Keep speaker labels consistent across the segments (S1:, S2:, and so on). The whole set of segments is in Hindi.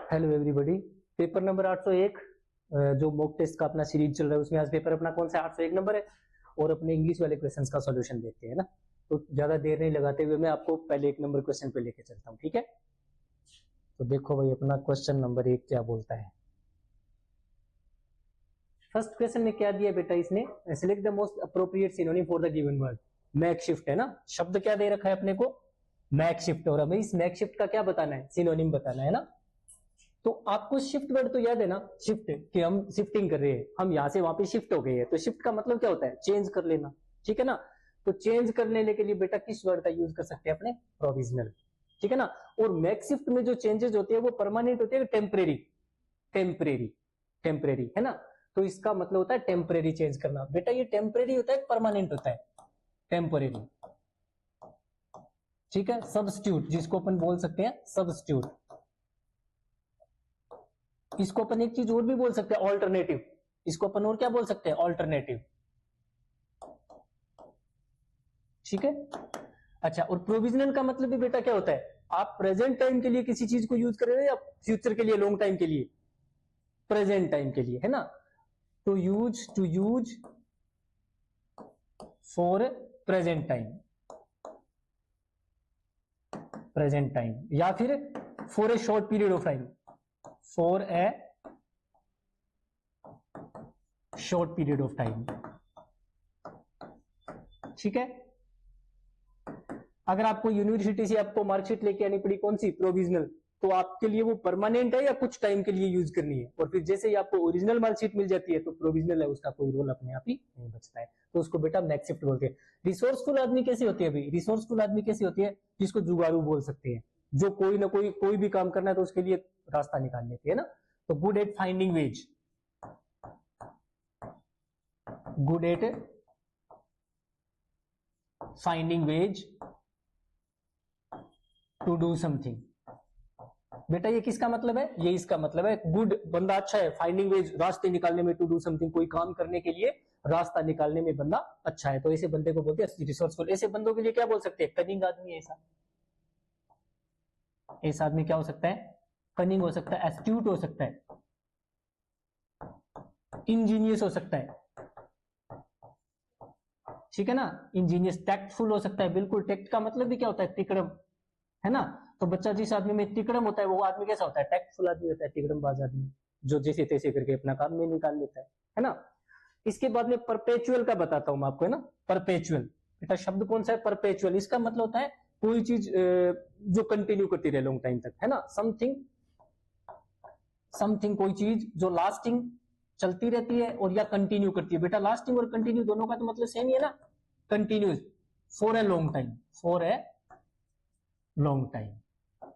S1: हेलो एवरीबॉडी, पेपर नंबर 801 जो मॉक टेस्ट का अपना सीरीज चल रहा है उसमें आज पेपर अपना कौन सा 801 नंबर है और अपने इंग्लिश वाले क्वेश्चंस का सॉल्यूशन देखते हैं ना। तो ज्यादा देर नहीं लगाते हुए मैं आपको पहले 1 नंबर क्वेश्चन पे लेके चलता हूं, ठीक है। तो देखो भाई अपना क्वेश्चन नंबर 1 क्या बोलता है। फर्स्ट क्वेश्चन में क्या दिया बेटा, इसने select the most appropriate synonym for the given word. Makeshift है ना, शब्द क्या दे रखा है अपने को, मैकशिफ्ट। और हमें इस मैकशिफ्ट का क्या बताना है, सिनोनिम बताना है ना। तो आपको शिफ्ट वर्ड तो याद है ना, शिफ्ट कि हम शिफ्टिंग कर रहे हैं, हम यहां से वहां पे शिफ्ट हो गए हैं। तो शिफ्ट का मतलब क्या होता है, चेंज कर लेना, ठीक है ना। तो चेंज कर लेने के लिए बेटा किस वर्ड का यूज कर सकते हैं अपने, प्रोविजनल, ठीक है ना। और मैकशिफ्ट में जो चेंजेस होते हैं वो परमानेंट होते हैं, टेम्परेरी टेम्परेरी टेम्परेरी है ना। तो इसका मतलब होता है टेम्परेरी चेंज करना। बेटा ये टेम्परेरी होता है, परमानेंट होता है, टेम्परेरी, ठीक है। सब्स्टिट्यूट जिसको अपन बोल सकते हैं सब्स्टिट्यूट, इसको अपन एक चीज और भी बोल सकते हैं ऑल्टरनेटिव, इसको अपन और क्या बोल सकते हैं, ऑल्टरनेटिव, ठीक है। अच्छा, और प्रोविजनल का मतलब भी बेटा क्या होता है, आप प्रेजेंट टाइम के लिए किसी चीज को यूज कर रहे हो या फ्यूचर के लिए, लॉन्ग टाइम के लिए, प्रेजेंट टाइम के लिए, है ना। To use for present time या फिर for a short period of time, for a short period of time, ठीक है। अगर आपको यूनिवर्सिटी से आपको मार्कशीट लेके आनी पड़ी कौन सी, प्रोविजनल, तो आपके लिए वो परमानेंट है या कुछ टाइम के लिए यूज करनी है। और फिर जैसे ही आपको ओरिजिनल मार्कशीट मिल जाती है तो प्रोविजनल है, उसका कोई रोल अपने आप ही नहीं बचता है। तो उसको बेटा मैकशिफ्ट बोलते हैं। रिसोर्सफुल आदमी कैसे होती है भाई, रिसोर्सफुल आदमी कैसे होती है, जिसको जुगाड़ू बोल सकते हैं, जो कोई ना कोई भी काम करना है तो उसके लिए रास्ता निकाल लेते हैं ना। तो good at finding ways, good at finding ways to do something. बेटा ये किसका मतलब है, ये इसका मतलब है, गुड बंदा अच्छा है, फाइंडिंग वेज रास्ते निकालने में, टू डू समथिंग कोई काम करने के लिए रास्ता निकालने में बंदा अच्छा है। तो ऐसे बंदे को बोलते हैं रिसोर्सफुल। ऐसे बंदों के लिए क्या बोल सकते हैं, कनिंग आदमी। ऐसा आदमी क्या हो सकता है, कनिंग हो सकता है, एस्ट्यूट हो सकता है, इंजीनियस हो सकता है, ठीक है ना। इंजीनियस, टैक्टफुल हो सकता है, बिल्कुल। टैक्ट का मतलब भी क्या होता है, तिकड़म, है ना। तो बच्चा जिस आदमी में तिकड़म होता है वो आदमी कैसा होता है, टैक्टफुल आदमी होता है, तिकड़मबाज आदमी, जो जैसे तैसे करके अपना काम में निकाल लेता है ना। इसके बाद में परपेचुअल का बताता हूं मैं आपको, है ना। परपेचुअल बेटा शब्द कौन सा है, परपेचुअल। इसका मतलब होता है कोई चीज जो कंटिन्यू करती रहे लॉन्ग टाइम तक, है ना। समथिंग कोई चीज जो लास्टिंग चलती रहती है और या कंटिन्यू करती है। बेटा लास्टिंग और कंटिन्यू दोनों का तो मतलब सेम ही है ना, continuous, for a long time, for a long time,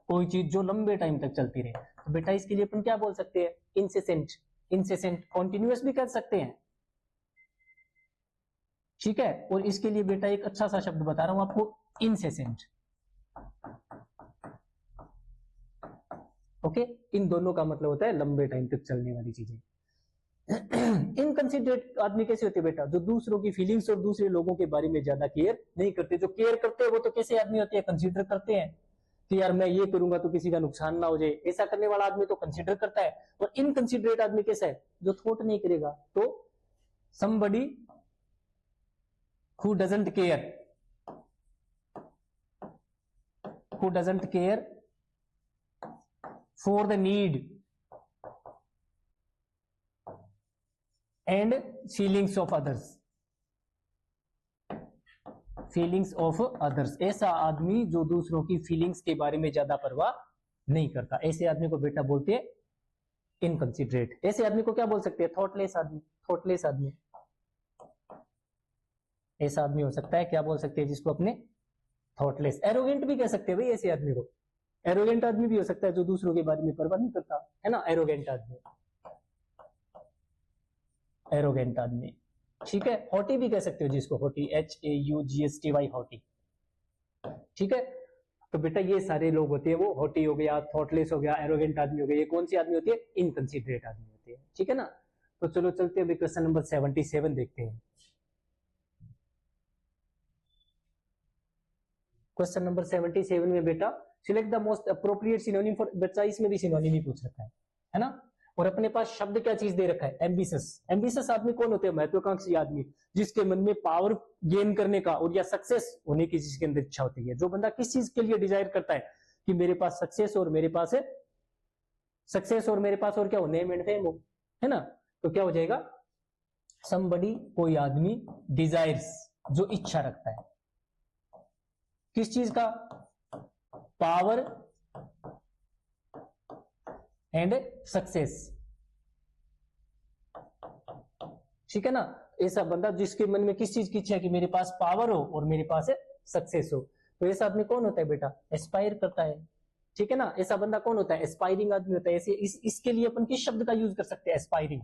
S1: कोई चीज जो लंबे टाइम तक चलती रहे। तो बेटा इसके लिए अपन क्या बोल सकते हैं, इंसेसेंट, इंसेसेंट, कॉन्टिन्यूअस भी कर सकते हैं, ठीक है। और इसके लिए बेटा एक अच्छा सा शब्द बता रहा हूं आपको, इंसेसेंट, ओके। इन दोनों का मतलब होता है लंबे टाइम तक चलने वाली चीजें। इनकंसिडरेट आदमी कैसे होते हैं बेटा, जो दूसरों की फीलिंग्स और दूसरे लोगों के बारे में ज्यादा केयर नहीं करते। जो केयर करते हैं वो तो कैसे आदमी होते हैं, कंसीडर करते हैं कि यार मैं ये करूंगा तो किसी का नुकसान ना हो जाए, ऐसा करने वाला आदमी तो कंसीडर करता है। और इनकंसिडरेट आदमी कैसा है, जो थॉट नहीं करेगा। तो somebody who doesn't care for the need and feelings of others, ऐसा आदमी जो दूसरों की फीलिंग्स के बारे में ज्यादा परवाह नहीं करता, ऐसे आदमी को बेटा बोलते हैं इनकंसिडरेट। ऐसे आदमी को क्या बोल सकते हैं, थॉटलेस आदमी, थॉटलेस आदमी। ऐसा आदमी हो सकता है, क्या बोल सकते हैं जिसको अपने, थॉटलेस। एरोगेंट भी कह सकते हैं भाई ऐसे आदमी को, एरोगेंट आदमी भी हो सकता है जो दूसरों के बारे में परवाह नहीं करता, है ना, एरोगेंट आदमी, एरोगेंट आदमी, ठीक है। हॉटी भी कह सकते हो जिसको, हॉटी, HAUGSTY, हॉटी, ठीक है। तो बेटा ये सारे लोग होते हैं, वो हॉटी हो गया, थॉटलेस हो गया, एरोगेंट आदमी हो गया, ये कौन सी आदमी होती है, इनकंसिडरेट आदमी होती है, ठीक है ना। तो चलो चलते हैं क्वेश्चन नंबर 77 देखते हैं। क्वेश्चन नंबर 77 में बेटा select the most appropriate synonym for, बच्चा इसमें भी सिनोनिम ही पूछ रखा है ना। और अपने पास शब्द क्या चीज दे रखा है, एम्बिशियस। एम्बिशियस आदमी कौन होते हैं, महत्वाकांक्षी आदमी, जिसके मन में पावर गेन करने का और या सक्सेस होने की जिसके अंदर इच्छा होती है। जो बंदा किस चीज के लिए डिजायर करता है कि मेरे पास सक्सेस और मेरे पास है सक्सेस और मेरे पास और क्या हो, नेम एंड फेम हो, है ना। तो क्या हो जाएगा, समबडी, कोई आदमी, डिजायर्स, जो इच्छा रखता है किस चीज का, पावर एंड सक्सेस, ठीक है ना। ऐसा बंदा जिसके मन में किस चीज की इच्छा है कि मेरे पास पावर हो और मेरे पास सक्सेस हो, तो ऐसा आदमी कौन होता है बेटा, एस्पायर करता है, ठीक है ना। ऐसा बंदा कौन होता है, एस्पायरिंग आदमी होता है। ऐसे इसके लिए अपन किस शब्द का यूज कर सकते हैं, एस्पायरिंग।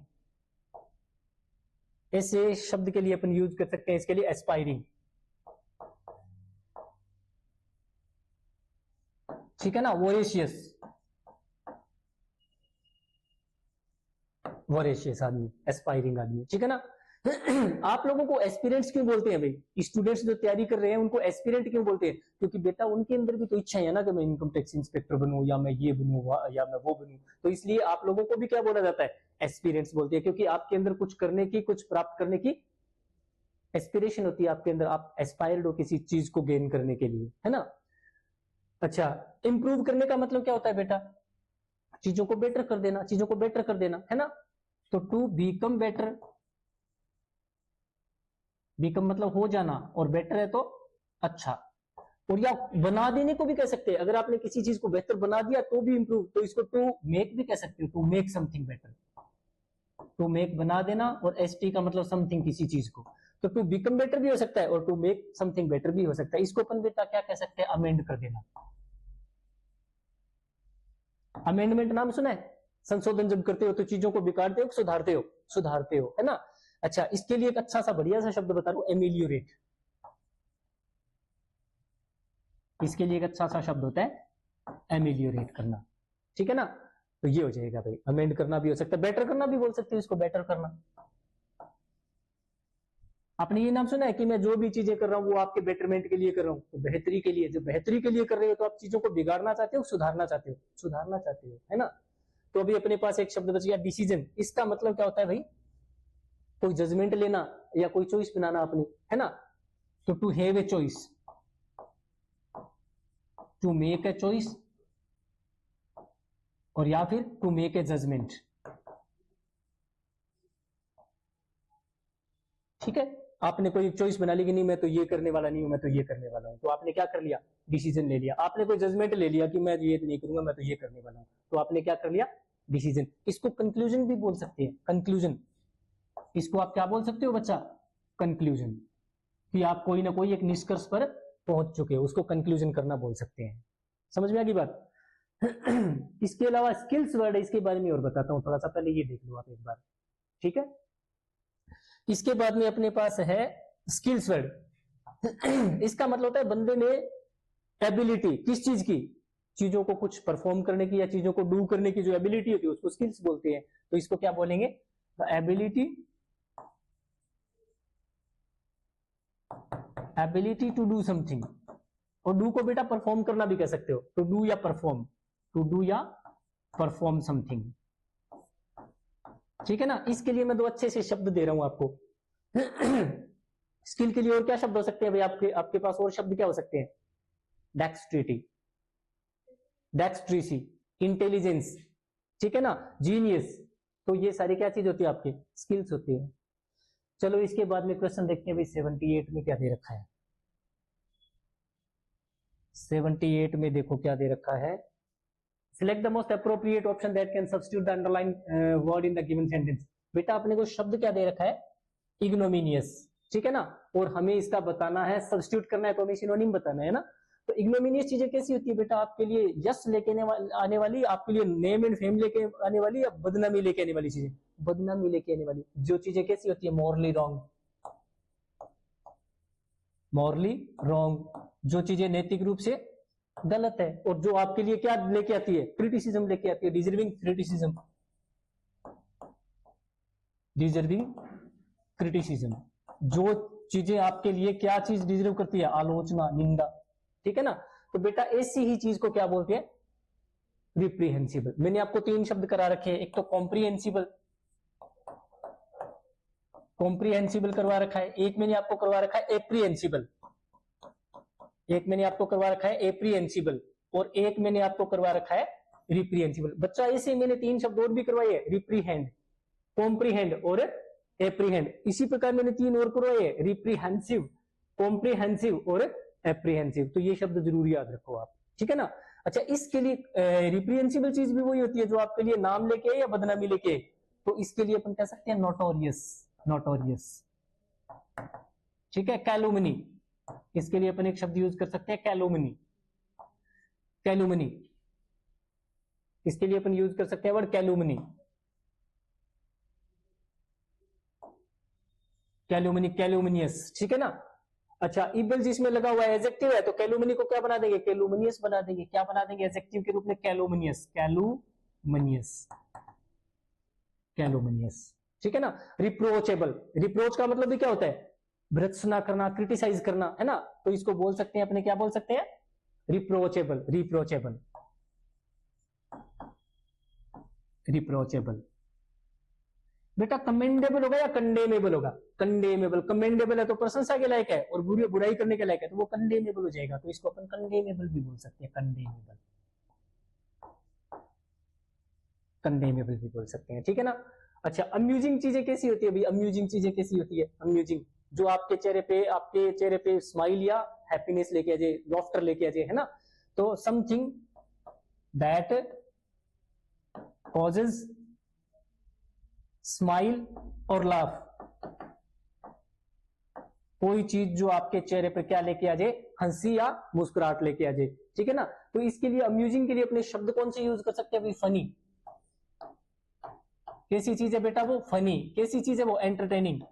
S1: ऐसे शब्द के लिए अपन यूज कर सकते हैं इसके लिए एस्पायरिंग, ठीक है ना। वोरेशियस आदमी, एस्पायरिंग आदमी, ठीक है ना। आप लोगों को एस्पिरेंट्स क्यों बोलते हैं भाई, स्टूडेंट्स जो तैयारी कर रहे हैं उनको एस्पिरेंट क्यों बोलते हैं, क्योंकि बेटा उनके अंदर भी तो इच्छा है ना कि मैं इनकम टैक्स इंस्पेक्टर बनूं या मैं ये बनूं या मैं वो बनूं। तो इसलिए आप लोगों को भी क्या बोला जाता है, एस्पिरेंट्स बोलते हैं, क्योंकि आपके अंदर कुछ करने की, कुछ प्राप्त करने की एस्पिरेशन होती है आपके अंदर, आप एस्पायर्ड हो किसी चीज को गेन करने के लिए, है ना। अच्छा, इंप्रूव करने का मतलब क्या होता है बेटा, चीजों को बेटर कर देना, चीजों को बेटर कर देना, है ना। तो टू बीकम बेटर, बीकम मतलब हो जाना, और बेटर है तो अच्छा, और या बना देने को भी कह सकते हैं। अगर आपने किसी चीज को बेहतर बना दिया तो भी इंप्रूव, तो इसको टू मेक भी कह सकते हो, to make something better, to make बना देना, और एसटी का मतलब समथिंग, किसी चीज को। तो टू बिकम बेटर भी हो सकता है और टू मेक समथिंग बेटर भी हो सकता है। इसको अपन बेटा क्या कह सकते हैं, अमेंड कर देना। अमेंडमेंट नाम सुना है, संशोधन जब करते हो तो चीजों को बिगाड़ते हो, सुधारते हो, सुधारते हो, है ना। अच्छा, इसके लिए एक अच्छा सा बढ़िया सा शब्द बता रहा हूं, एमिलियोरेट। इसके लिए एक अच्छा सा शब्द होता है एमिलियोरेट करना, ठीक है ना। तो ये हो जाएगा भाई, अमेंड करना भी हो सकता है, बेटर करना भी बोल सकते हो इसको, बेटर करना। आपने ये नाम सुना है कि मैं जो भी चीजें कर रहा हूं वो आपके बेटरमेंट के लिए कर रहा हूं, तो बेहतरी के लिए, जो बेहतरी के लिए कर रहे हो, तो आप चीजों को बिगाड़ना चाहते हो, सुधारना चाहते हो, सुधारना चाहते हो, है ना। तो अभी अपने पास एक शब्द बच गया, डिसीजन। इसका मतलब क्या होता है भाई, कोई जजमेंट लेना या कोई चॉइस बनाना अपनी, है ना। तो to have a choice, to make a choice, और या फिर टू मेक ए जजमेंट, ठीक है। आपने कोई चॉइस बना ली कि नहीं मैं तो ये करने वाला नहीं हूं, मैं तो ये करने वाला हूं, तो आपने क्या कर लिया, डिसीजन ले लिया। आपने कोई जजमेंट ले लिया कि मैं ये नहीं करूंगा, मैं तो ये करने वाला हूं, तो आपने क्या कर लिया, डिसीजन। इसको कंक्लूजन भी बोल सकते हैं, कंक्लूजन। इसको आप क्या बोल सकते हो बच्चा, कंक्लूजन, कि आप कोई ना कोई एक निष्कर्ष पर पहुंच चुके हो, उसको कंक्लूजन करना बोल सकते हैं। समझ में आ गई बात। इसके अलावा स्किल्स वर्ड है, इसके बारे में और बताता हूं थोड़ा सा, पहले ये देख लो आप एक बार, ठीक है। इसके बाद में अपने पास है स्किल्स वर्ड। इसका मतलब होता है बंदे में एबिलिटी, किस चीज की, चीजों को कुछ परफॉर्म करने की या चीजों को डू करने की जो एबिलिटी होती है उसको स्किल्स बोलते हैं। तो इसको क्या बोलेंगे, एबिलिटी टू डू समथिंग। और डू को बेटा परफॉर्म करना भी कह सकते हो, टू डू या परफॉर्म, टू डू या परफॉर्म समथिंग, ठीक है ना। इसके लिए मैं दो अच्छे से शब्द दे रहा हूं आपको। स्किल के लिए और क्या शब्द हो सकते हैं भाई, आपके पास और शब्द क्या हो सकते हैं, डेक्स्ट्रिटी, डेक्स्ट्रीसी, इंटेलिजेंस, ठीक है ना, जीनियस। तो ये सारी क्या चीज होती है, आपकी स्किल्स होती है। चलो इसके बाद में क्वेश्चन देखते हैं भाई, 78 में क्या दे रखा है। 78 में देखो क्या दे रखा है, select the most appropriate option that can substitute the underline word in the given sentence. बेटा अपने को शब्द क्या दे रखा है, इग्नोमिनियस, ठीक है ना। और हमें इसका बताना है, सब्स्टिट्यूट करना है, तो हमें सिनोनिम बताना है ना। तो इग्नोमिनियस चीजें कैसी होती है बेटा, आपके लिए यश लेके आने वाली, आपके लिए नेम एंड फेम लेके आने वाली, या बदनामी लेके आने वाली चीजें, बदनामी लेके आने वाली जो चीजें कैसी होती है, मॉरली रॉन्ग, मॉरली रॉन्ग, जो चीजें नैतिक रूप से गलत है, और जो आपके लिए क्या लेके आती है, क्रिटिसिज्म लेके आती है, डिजर्विंग क्रिटिसिज्म, डिजर्विंग क्रिटिसिज्म, जो चीजें आपके लिए क्या चीज डिजर्व करती है, आलोचना, निंदा, ठीक है ना। तो बेटा ऐसी ही चीज को क्या बोलते हैं, रिप्रीहेंसिबल। मैंने आपको 3 शब्द करा रखे हैं, एक तो कॉम्प्रीहेंसिबल, कॉम्प्रीहेंसिबल करवा रखा है, एक मैंने आपको करवा रखा है एप्रीहेंसिबल, एक मैंने आपको करवा रखा है एप्रीहेंसिबल, और एक मैंने आपको करवा रखा है रिप्रीहेंसिबल। बच्चा ऐसे मैंने 3 शब्द और भी करवाए हैं, रिप्रीहेंड, कॉम्प्रीहेंड और एप्रीहेंड। इसी प्रकार मैंने 3 और करवाए, रिप्रीहेंसिव, कॉम्प्रीहेंसिव और एप्रीहेंसिव। तो ये शब्द जरूर याद रखो आप, ठीक है ना। अच्छा, इसके लिए रिप्रीहेंसिबल चीज भी वही होती है जो आपके लिए नाम लेके आए या बदनामी लेके आए। तो इसके लिए अपन कह सकते हैं नोटोरियस, नोटोरियस, ठीक है। कैलुमनी, इसके लिए अपन एक शब्द यूज कर सकते हैं कैलुमनी, कैलुमनी, इसके लिए अपन यूज कर सकते हैं वर्ड कैलुमनी, कैलुमनी, कैलुमिनियस, ठीक है ना। अच्छा, इबल जिसमें लगा हुआ है एडजेक्टिव है, तो कैलुमनी को क्या बना देंगे, कैलुमिनियस बना देंगे। क्या बना देंगे एडजेक्टिव के रूप में, कैलुमिनियस, कैलुमिनियस, कैलुमिनियस, ठीक है ना। रिप्रोचेबल, रिप्रोच का मतलब भी क्या होता है, भर्त्सना करना, क्रिटिसाइज करना, है ना। तो इसको बोल सकते हैं अपने, क्या बोल सकते हैं, रिप्रोचेबल, रिप्रोचेबल, रिप्रोचेबल। बेटा कमेंडेबल होगा या कंडेमेबल होगा, कंडेमेबल। कमेंडेबल है तो प्रशंसा के लायक है, और बुराई करने के लायक है तो वो कंडेमेबल हो जाएगा। तो इसको अपन कंडेमेबल भी बोल सकते हैं, कंडेमेबल, कंडेमेबल भी बोल सकते हैं, ठीक है ना। अच्छा, अम्यूजिंग चीजें कैसी होती है भाई, अम्यूजिंग चीजें कैसी होती है, अम्यूजिंग, जो आपके चेहरे पे स्माइल या हैप्पीनेस लेके आ जाए, लॉफ्टर लेके आ जाए, है ना। तो समथिंग दैट कॉजेज स्माइल और लाफ, कोई चीज जो आपके चेहरे पे क्या लेके आ जाए, हंसी या मुस्कुराहट लेके आ जाए, ठीक है ना। तो इसके लिए अम्यूजिंग के लिए अपने शब्द कौन से यूज कर सकते हैं भाई, फनी। कैसी चीज है बेटा वो, फनी। कैसी चीज है वो, एंटरटेनिंग।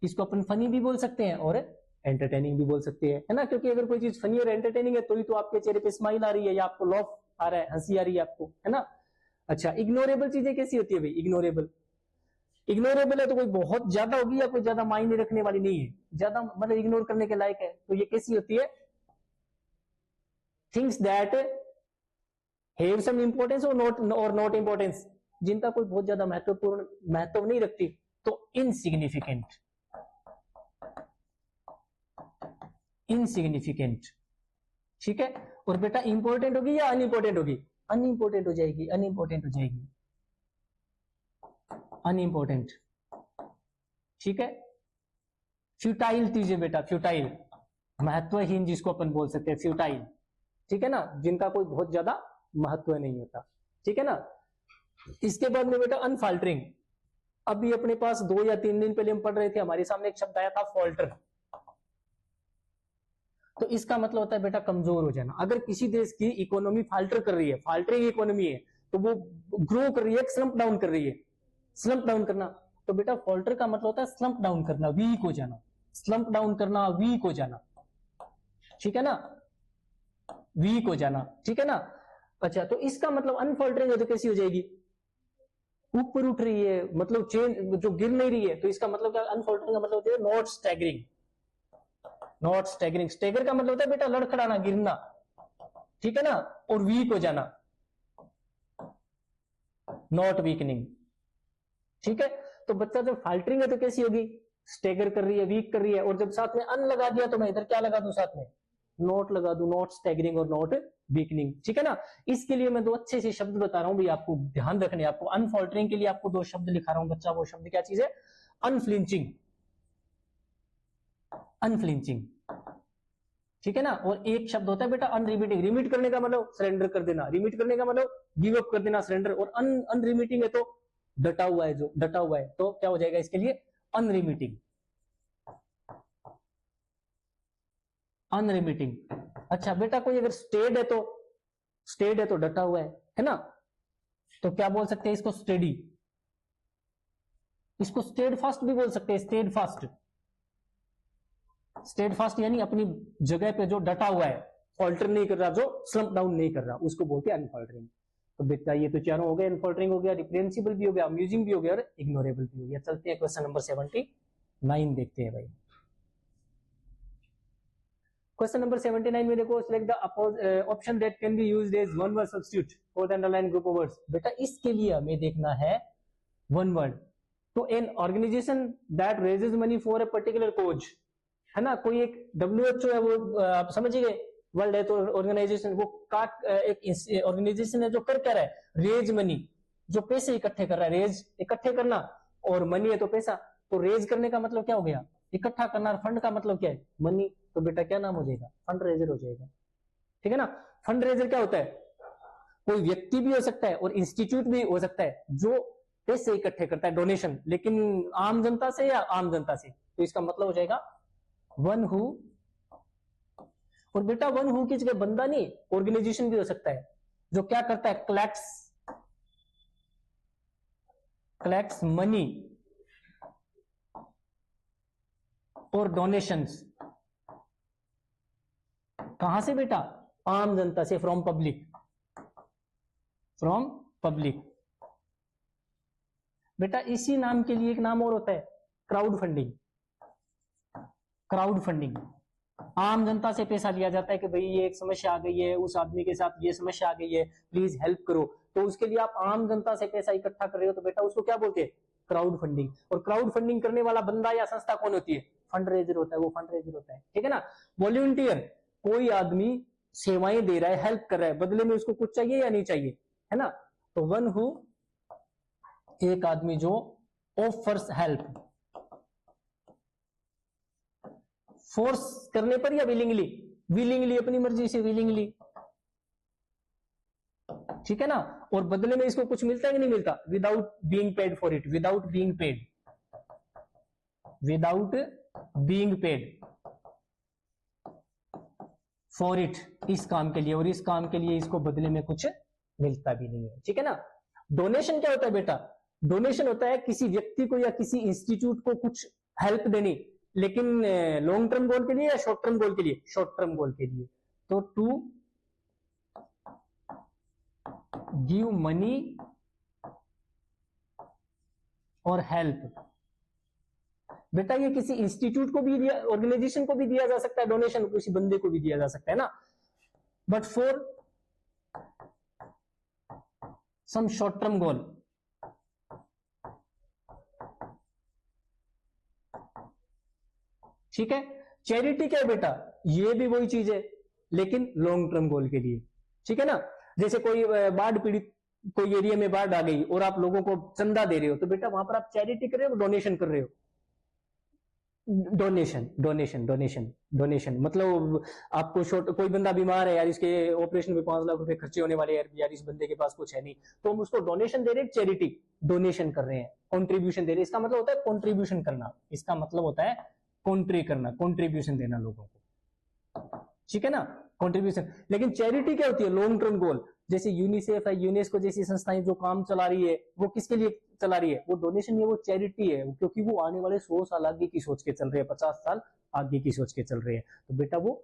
S1: इसको अपन फनी भी बोल सकते हैं और एंटरटेनिंग भी बोल सकते हैं, है ना। क्योंकि अगर कोई चीज फनी और एंटरटेनिंग है तो ही तो आपके चेहरे पे स्माइल आ रही है या आपको लॉफ आ रहा है, हंसी आ रही है आपको, है ना। अच्छा, इग्नोरेबल चीजें कैसी होती है भाई, इग्नोरेबल, इग्नोरेबल है तो कोई बहुत ज्यादा होगी या कोई ज्यादा मायने रखने वाली नहीं है, ज्यादा मतलब इग्नोर करने के लायक है। तो ये कैसी होती है, things that have some importance और नॉट इंपॉर्टेंस, जिनका कोई बहुत ज्यादा महत्व नहीं रखती। तो इनसिग्निफिकेंट, इनसिग्निफिकेंट, ठीक है। और बेटा इंपॉर्टेंट होगी या अनइंपॉर्टेंट होगी, अनइंपॉर्टेंट हो जाएगी, अनइंपॉर्टेंट हो जाएगी, अनइंपॉर्टेंट, ठीक है। फ्यूटाइल चीजें बेटा, फ्यूटाइल, महत्वहीन जिसको अपन बोल सकते हैं, फ्यूटाइल, ठीक है ना, जिनका कोई बहुत ज्यादा महत्व नहीं होता, ठीक है ना। इसके बाद में बेटा अनफाल्टरिंग। अभी अपने पास 2 या 3 दिन पहले हम पढ़ रहे थे, हमारे सामने एक शब्द आया था फॉल्टर। तो इसका मतलब होता है बेटा कमजोर हो जाना। अगर किसी देश की इकोनॉमी फाल्टर कर रही है, फाल्टरिंग इकोनॉमी है, तो वो ग्रो कर रही है, स्लंप डाउन कर रही है, स्लंप डाउन करना। तो बेटा फॉल्टर का मतलब होता है स्लंप डाउन करना, वीक हो जाना, स्लंप डाउन करना, वीक हो जाना, ठीक है ना, वीक हो जाना, ठीक है ना। अच्छा, तो इसका मतलब अनफॉल्टरिंग है तो कैसी हो जाएगी, ऊपर उठ रही है, मतलब चेंज, जो गिर नहीं रही है। तो इसका मतलब क्या, अनफॉल्टरिंग का मतलब होता है not staggering, not staggering. Stagger का मतलब होता है बेटा लड़खड़ाना, गिरना, ठीक है ना। और वीक हो जाना, नॉट वीकनिंग, ठीक है। तो बच्चा जब फाल्टरिंग है तो कैसी होगी, स्टेगर कर रही है, वीक कर रही है। और जब साथ में अन लगा दिया तो मैं इधर क्या लगा दूं, साथ में नोट लगा दूं, नॉट स्टेगरिंग और नॉट वीकनिंग, ठीक है ना। इसके लिए मैं 2 अच्छे से शब्द बता रहा हूं भाई, आपको ध्यान रखने। आपको अनफॉल्टरिंग के लिए आपको 2 शब्द लिखा रहा हूं बच्चा। वो शब्द क्या चीज है, अनफ्लिंचिंग, अनफ्लिंचिंग, ठीक है ना। और एक शब्द होता है बेटा अनरिमिटिंग। रिमिट करने का मतलब सरेंडर कर देना, रिमिट करने का मतलब गिव अप कर देना, सरेंडर। और अनरिमिटिंग है तो डटा हुआ है, जो डटा हुआ है, तो क्या हो जाएगा इसके लिए, अनरिमिटिंग, अनरिमिटिंग। अच्छा बेटा, कोई अगर स्टेड है तो, स्टेड है तो डटा हुआ है ना। तो क्या बोल सकते हैं इसको, स्टेडी। इसको स्टेड फास्ट भी बोल सकते हैं, स्टेड फास्ट, स्टेड फास्ट यानी अपनी जगह पे जो डटा हुआ है, फॉल्टर नहीं कर रहा, जो स्लंप डाउन नहीं कर रहा, उसको बोलते हैं अनफॉल्टरिंग। तो बेटा ये तो चारों हो गए, अनफॉल्टरिंग हो गया, रिप्रेहेंसिबल भी हो गया, अम्यूजिंग भी हो गया और इग्नोरेबल भी हो गया। चलते हैं क्वेश्चन नंबर 79 देखते हैं भाई। क्वेश्चन नंबर 79 में देखो, select the option that can be used as one word substitute for the underline group of words. बेटा इसके लिए हमें देखना है वन वर्ड। तो an organization that raises money for a particular cause, है ना, कोई एक WHO है, वो आप समझ गए, वर्ल्ड हेल्थ ऑर्गेनाइजेशन, वो एक ऑर्गेनाइजेशन है जो कर क्या रहा है, रेज मनी, जो पैसे इकट्ठे कर रहा है, रेज इकट्ठे करना, और मनी है तो पैसा, तो रेज करने का मतलब क्या हो गया, इकट्ठा करना, और फंड का मतलब क्या है, मनी, तो बेटा क्या नाम हो जाएगा, फंड रेजर हो जाएगा। ठीक है ना। फंड रेजर क्या होता है, कोई व्यक्ति भी हो सकता है और इंस्टीट्यूट भी हो सकता है जो पैसे इकट्ठे करता है, डोनेशन, लेकिन आम जनता से या आम जनता से, तो इसका मतलब हो जाएगा वन हु। और बेटा वन हु की जगह बंदा नहीं, ऑर्गेनाइजेशन भी हो सकता है जो क्या करता है, कलेक्ट्स मनी और डोनेशंस, कहां से बेटा, आम जनता से, फ्रॉम पब्लिक। बेटा इसी नाम के लिए एक नाम और होता है, क्राउड फंडिंग। आम जनता से पैसा लिया जाता है कि भाई ये एक समस्या आ गई है, उस आदमी के साथ ये समस्या आ गई है, प्लीज हेल्प करो, तो उसके लिए आप आम जनता से पैसा इकट्ठा कर रहे हो, तो बेटा उसको क्या बोलते हैं, क्राउड फंडिंग। और क्राउड फंडिंग करने वाला बंदा या संस्था कौन होती है, फंड रेजर होता है, वो फंड रेजर होता है। ठीक है ना। वॉलंटियर, कोई आदमी सेवाएं दे रहा है, हेल्प कर रहा है, बदले में उसको कुछ चाहिए या नहीं चाहिए, है ना, तो वन हु, एक आदमी जो ऑफर्स हेल्प, फोर्स करने पर या विलिंगली अपनी मर्जी से, विलिंगली। ठीक है ना। और बदले में इसको कुछ मिलता है कि नहीं मिलता, without being paid for it, without being paid for it, इस काम के लिए, और इस काम के लिए इसको बदले में कुछ मिलता भी नहीं है। ठीक है ना। डोनेशन क्या होता है बेटा, डोनेशन होता है किसी व्यक्ति को या किसी इंस्टीट्यूट को कुछ हेल्प देनी, लेकिन लॉन्ग टर्म गोल के लिए या शॉर्ट टर्म गोल के लिए, शॉर्ट टर्म गोल के लिए, तो टू गिव मनी और हेल्प। बेटा ये किसी इंस्टीट्यूट को भी दिया, ऑर्गेनाइजेशन को भी दिया जा सकता है, डोनेशन किसी बंदे को भी दिया जा सकता है ना, but for some short term goal. ठीक है। चैरिटी क्या है बेटा, ये भी वही चीज है, लेकिन लॉन्ग टर्म गोल के लिए। ठीक है ना। जैसे कोई बाढ़ पीड़ित, कोई एरिया में बाढ़ आ गई और आप लोगों को चंदा दे रहे हो, तो बेटा वहां पर आप चैरिटी कर रहे हो, डोनेशन कर रहे हो। डोनेशन मतलब आपको कोई बंदा बीमार है यार, इसके ऑपरेशन में 5 लाख रुपए खर्चे होने वाले यार, इस बंदे के पास कुछ है नहीं, तो हम उसको डोनेशन दे रहे हैं, चैरिटी डोनेशन कर रहे हैं, कंट्रीब्यूशन दे रहे हैं। इसका मतलब होता है कंट्रीब्यूशन करना, इसका मतलब होता है कंट्रीब्यूशन देना लोगों को। ठीक है ना, कंट्रीब्यूशन। लेकिन चैरिटी क्या होती है, लॉन्ग टर्म गोल। जैसे यूनिसेफ है, यूनेस्को जैसी संस्थाएं जो काम चला रही है, वो किसके लिए चला रही है, वो डोनेशन है, वो चैरिटी है, क्योंकि वो आने वाले 100 साल आगे की सोच के चल रहे हैं, 50 साल आगे की सोच के चल रहे हैं, तो बेटा वो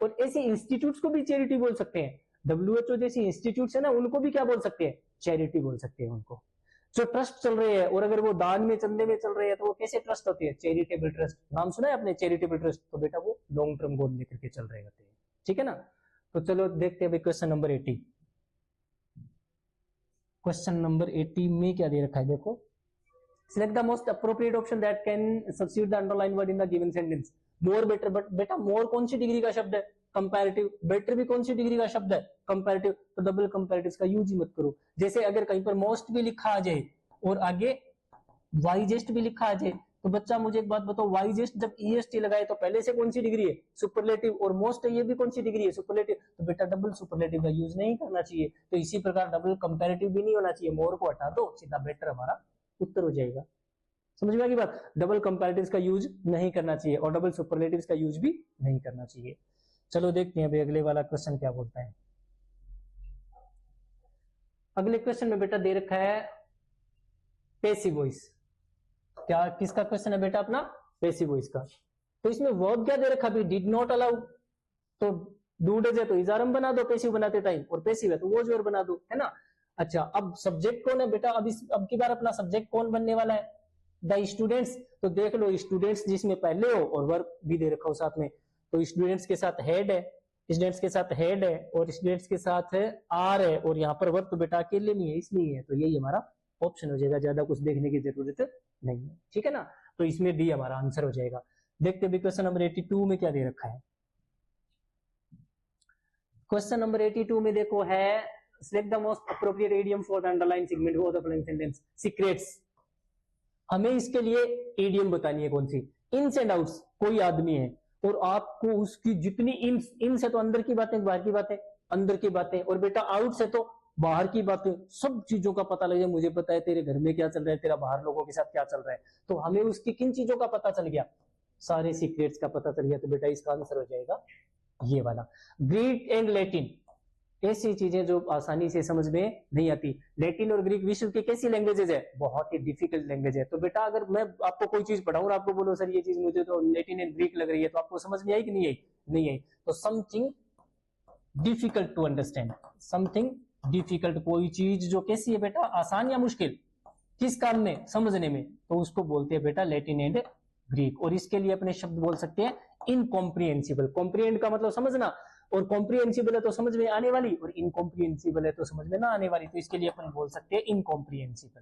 S1: और ऐसे इंस्टीट्यूट्स को भी चैरिटी बोल सकते हैं। WHO जैसी इंस्टीट्यूट है ना, उनको भी क्या बोल सकते हैं, चैरिटी बोल सकते हैं उनको। जो ट्रस्ट चल रहे हैं, और अगर वो दान में, चंदे में चल रहे हैं, तो वो कैसे ट्रस्ट होते हैं, चैरिटेबल ट्रस्ट। नाम सुना है आपने, चैरिटेबल ट्रस्ट, तो बेटा वो लॉन्ग टर्म गोल लेकर के चल रहे होते हैं। ठीक है ना। तो चलो देखते हैं क्वेश्चन नंबर 80। क्वेश्चन नंबर 80 में क्या दे रखा है, देखो, select the most appropriate option that can substitute the underline word in the given sentence. More better, but बेटा मोर कौन सी डिग्री का शब्द है, कंपैरेटिव। बेटर भी कौन सी डिग्री का शब्द है, कंपैरेटिव, तो डबल कंपैरेटिव का यूज ही मत करो। जैसे अगर कहीं पर मोस्ट भी लिखा आ जाए और आगे वाइजेस्ट भी लिखा आ जाए, तो बच्चा मुझे एक बात बताओ, वाइजेस्ट जब EST लगाए तो पहले से कौन सी डिग्री है, सुपरलेटिव, और मोस्ट है ये भी कौन सी डिग्री है, सुपरलेटिव, तो बेटा डबल सुपरलेटिव का यूज नहीं करना चाहिए। तो इसी प्रकार डबल कंपैरेटिव भी नहीं होना चाहिए, मोर को हटा दो, सीधा बेटर हमारा उत्तर हो जाएगा। समझ में आ गई बात, डबल कंपैरेटिव्स का यूज नहीं करना चाहिए और डबल सुपरलेटिव्स का यूज भी नहीं करना चाहिए। चलो देखते हैं भाई अगले वाला क्वेश्चन क्या बोलता है। अगले क्वेश्चन में बेटा दे रखा है पैसिव वॉइस। क्या किसका क्वेश्चन है बेटा, अपना पैसिव वॉइस का। तो इसमें वर्ब क्या दे रखा, डिड नॉट अलाउ, तो डू डज है तो इजारम बना दो पैसिव बनाते टाइम, और पैसिव है तो वॉज वेयर बना दो, है ना। अच्छा, अब सब्जेक्ट कौन है बेटा, अब की बार अपना सब्जेक्ट कौन बनने वाला है, द स्टूडेंट्स। तो देख लो, स्टूडेंट्स जिसमें पहले हो और वर्ब भी दे रखा हो साथ में, तो स्टूडेंट्स के साथ हेड है, स्टूडेंट्स के साथ हेड है और स्टूडेंट्स के साथ है आर है, और यहाँ पर वर्ब तो बेटा अकेले नहीं है इसलिए है, तो यही हमारा ऑप्शन हो जाएगा, ज्यादा कुछ देखने की जरूरत नहीं है। ठीक है ना, तो इसमें डी हमारा आंसर हो जाएगा। देखते हैं क्वेश्चन नंबर 82 में क्या दे रखा है। क्वेश्चन नंबर 82 में देखो है select the most appropriate idiom for the underlying segment of the following sentence. Secrets, हमें इसके लिए idiom बतानी है कौन सी। ins and outs, कोई आदमी है और आपको उसकी जितनी ins है तो अंदर की बातें, बाहर की बातें, अंदर की बातें, और बेटा आउट्स है तो बाहर की बातें, सब चीजों का पता लग जाए, मुझे पता है तेरे घर में क्या चल रहा है, तेरा बाहर लोगों के साथ क्या चल रहा है, तो हमें उसकी किन चीजों का पता चल गया, सारे सीक्रेट्स का पता चल गया, तो बेटा इसका आंसर हो जाएगा ये वाला। ग्रीक एंड लैटिन, ऐसी चीजें जो आसानी से समझ में नहीं आती। लैटिन और ग्रीक विश्व की कैसी लैंग्वेजेज है, बहुत ही डिफिकल्ट लैंग्वेज है। तो बेटा अगर मैं आपको कोई चीज पढ़ाऊं और आपको बोलो सर ये चीज मुझे तो लैटिन एंड ग्रीक लग रही है, तो आपको समझ में आई कि नहीं आई? नहीं आई। तो something difficult to understand, something difficult, कोई चीज जो कैसी है बेटा, आसान या मुश्किल, किस काम में, समझने में, तो उसको बोलते हैं बेटा लैटिन एंड ग्रीक। और इसके लिए अपने शब्द बोल सकते हैं इनकॉम्प्रिहेंसिबल। कॉम्प्रिहेंड का मतलब समझना, और कॉम्प्रिहेंसिबल है तो समझ में आने वाली, और इनकॉम्प्रिहेंसिबल है तो समझ में ना आने वाली, तो इसके लिए अपन बोल सकते हैं इनकॉम्प्रिहेंसिबल।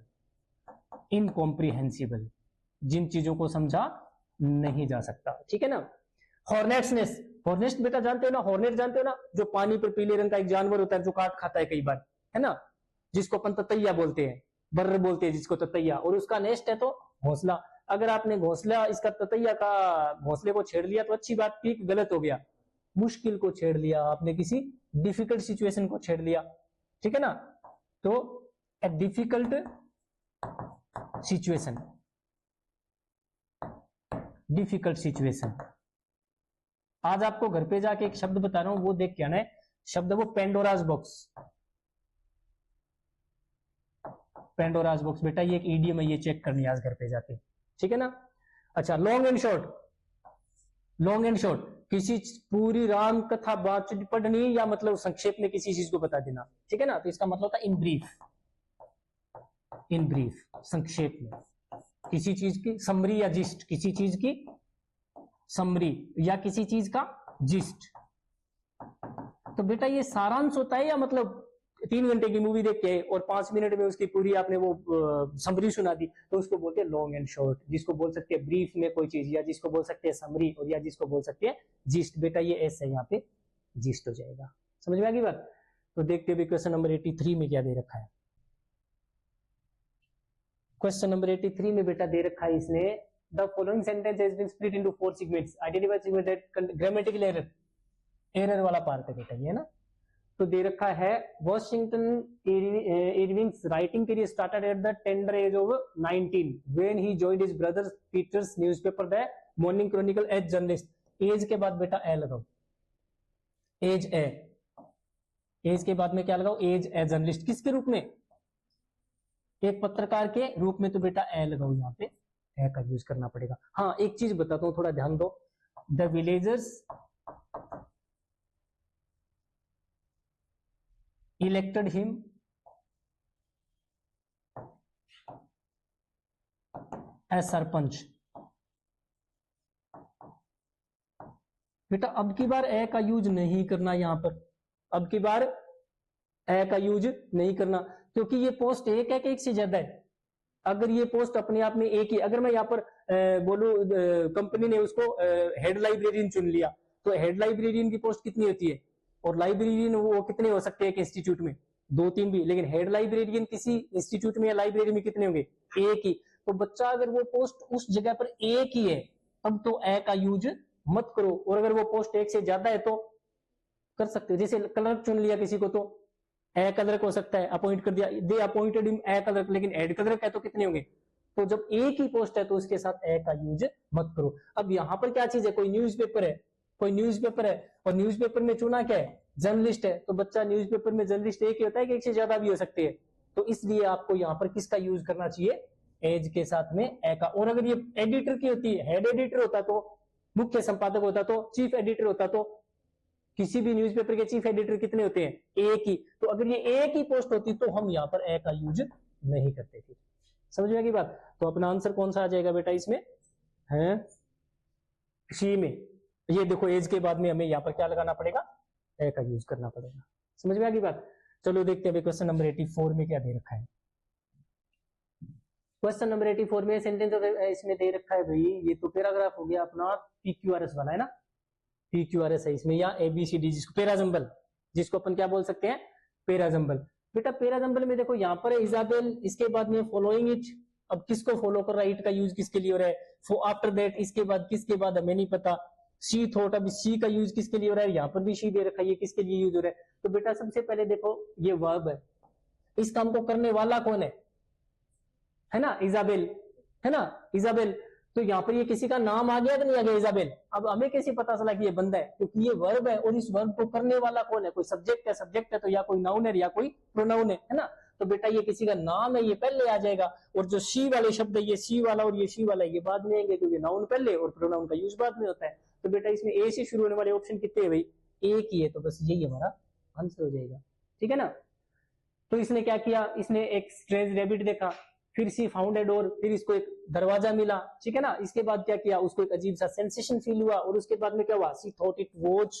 S1: इनकॉम्प्रिहेंसिबल, जिन चीजों को समझा नहीं जा सकता। ठीक है ना। हॉर्नेट्स नेस्ट, हॉर्नेट्स बेटा जानते हो ना, हॉर्नेट जानते हो ना, जो पानी पर पीले रंग का एक जानवर होता है जो काट खाता है कई बार, है ना, जिसको अपन ततैया बोलते हैं, बर्र बोलते हैं जिसको ततैया, और उसका नेस्ट है तो घोंसला। अगर आपने घोंसला, इसका ततैया का घोंसले को छेड़ लिया तो अच्छी बात थी, गलत हो गया। मुश्किल को छेड़ लिया आपने, किसी डिफिकल्ट सिचुएशन को छेड़ लिया, ठीक है ना। तो a difficult situation, difficult situation. आज आपको घर पे जाके एक शब्द बता रहा हूं, वो देख के आना है। शब्द वो पेंडोराज बॉक्स। पेंडोराज बॉक्स बेटा ये एक ईडियम है, ये चेक करनी है आज घर पे जाके, ठीक है ना। अच्छा, long and short, long and short, किसी पूरी राम कथा बात पढ़नी, या मतलब संक्षेप में किसी चीज को बता देना, ठीक है ना। तो इसका मतलब होता है इन ब्रीफ, इन ब्रीफ, संक्षेप में, किसी चीज की समरी या जिस्ट, किसी चीज की समरी या किसी चीज का जिस्ट। तो बेटा ये सारांश होता है, या मतलब 3 घंटे की मूवी देख के और 5 मिनट में उसकी पूरी आपने वो समरी सुना दी, तो उसको बोलते हैं लॉन्ग एंड शॉर्ट। जिसको बोल सकते हैं ब्रीफ में कोई चीज, या जिसको बोल सकते हैं समरी, और या जिसको बोल सकते हैं जिस्ट। बेटा ये एस है, यहाँ पे जिस्ट हो जाएगा। समझ में आ गई बात। तो देखते हैं क्वेश्चन नंबर 83 में क्या दे रखा है। क्वेश्चन नंबर 83 में बेटा दे रखा है इसने, the following sentence has been split into 4 segments, identify segment that grammatical error, error वाला पार्ट है बेटा ये, है ना। तो दे रखा है Washington Irving's writing career started at the tender age of 19 when he joined his brother Peter's newspaper the Morning Chronicle as journalist. Age के बाद बेटा ए लगाओ, एज ए, एज के बाद में क्या लगाओ, एज ए जर्नलिस्ट। किसके रूप में, एक पत्रकार के रूप में, तो बेटा ए लगाओ, यहाँ पे ए का यूज करना पड़ेगा। हाँ एक चीज बताता हूं, थोड़ा ध्यान दो। The villagers elected him as sarpanch. बेटा अब की बार ए का यूज नहीं करना यहां पर, अब की बार ए का यूज नहीं करना, क्योंकि ये पोस्ट एक है कि एक से ज्यादा है। अगर ये पोस्ट अपने आप में एक ही, अगर मैं यहाँ पर बोलूं कंपनी ने उसको हेड लाइब्रेरियन चुन लिया, तो हेड लाइब्रेरियन की पोस्ट कितनी होती है, और लाइब्रेरियन वो कितने हो सकते हैं एक इंस्टीट्यूट में, 2-3 भी, लेकिन हेड लाइब्रेरियन किसी इंस्टीट्यूट में या लाइब्रेरी में कितने होंगे, एक ही। तो बच्चा अगर वो पोस्ट उस जगह पर एक ही है तब तो ए का यूज मत करो, और अगर वो पोस्ट एक से ज्यादा है तो कर सकते हो। जैसे क्लर्क चुन लिया किसी को तो ए क्लर्क हो सकता है, अपॉइंट कर दिया, दे अपॉइंटेड हिम ए क्लर्क, लेकिन हेड क्लर्क है तो कितने होंगे। तो जब एक ही पोस्ट है तो उसके साथ ए का यूज मत करो। अब यहाँ पर क्या चीज है, कोई न्यूज़पेपर है, कोई न्यूज़पेपर है, और न्यूज़पेपर में चुना क्या है, जर्नलिस्ट है। तो बच्चा न्यूज़पेपर में जर्नलिस्ट एक ही होता है कि एक से ज्यादा भी हो सकते हैं, तो इसलिए आपको यहाँ पर किसका यूज करना चाहिए, एज के साथ में ए का। और अगर ये एडिटर की होती है, हेड एडिटर होता तो, मुख्य संपादक होता तो, चीफ एडिटर होता तो, किसी भी न्यूज़पेपर के चीफ एडिटर कितने होते हैं, एक ही। तो अगर ये एक ही पोस्ट होती तो हम यहाँ पर ए का यूज नहीं करते थे। समझ में आ गई बात। तो अपना आंसर कौन सा आ जाएगा बेटा इसमें, है सी में, ये देखो एज के बाद में हमें यहाँ पर क्या लगाना पड़ेगा, ए का यूज करना पड़ेगा। समझ में आ गई बात। चलो देखते हैं क्वेश्चन नंबर 84 में क्या दे रखा है। क्वेश्चन नंबर 84 में सेंटेंस इसमें दे रखा है भाई, ये तो पैराग्राफ हो गया अपना PQRS वाला है ना, PQRS है इसमें, या ABCD जिसको पैराजंबल, जिसको अपन क्या बोल सकते हैं, पैराजंबल। बेटा पैराजंबल में देखो यहाँ पर है इजाबेल, इसके बाद में फॉलोइंग इट, अब किसको फॉलो कर रहा है, इट का यूज किसके लिए हो रहा है, आफ्टर दैट, इसके बाद किसके बाद हमें नहीं पता, सी थॉट, अब सी का यूज किसके लिए हो रहा है, यहाँ पर भी सी दे रखा है, ये किसके लिए यूज हो रहा है। तो बेटा सबसे पहले देखो ये वर्ब है, इस काम को करने वाला कौन है ना, इजाबेल, है ना, इजाबेल। तो यहाँ पर ये किसी का नाम आ गया कि नहीं आ गया, इजाबेल। अब हमें कैसे पता चला कि ये बंदा है, क्योंकि ये वर्ब है और इस वर्ब को करने वाला कौन है, कोई सब्जेक्ट है, सब्जेक्ट है तो या कोई नाउन है या कोई प्रोनाउन है ना। तो बेटा ये किसी का नाम है, ये पहले आ जाएगा, और जो सी वाले शब्द है, ये सी वाला और ये सी वाला ये बाद में आएंगे, क्योंकि नाउन पहले और प्रोनाउन का यूज बाद में होता है। तो बेटा इसमें ए से शुरू होने वाले ऑप्शन कितने है भाई, एक ही है, तो बस यही हमारा आंसर हो जाएगा, ठीक है ना। तो इसने क्या किया, इसने एक स्ट्रेंज रैबिट देखा, फिर सी फाउंड ए डोर, फिर इसको एक दरवाजा मिला, ठीक है ना। इसके बाद क्या किया, उसको एक अजीब सा सेंसेशन फील हुआ, और उसके बाद में क्या हुआ, she thought it was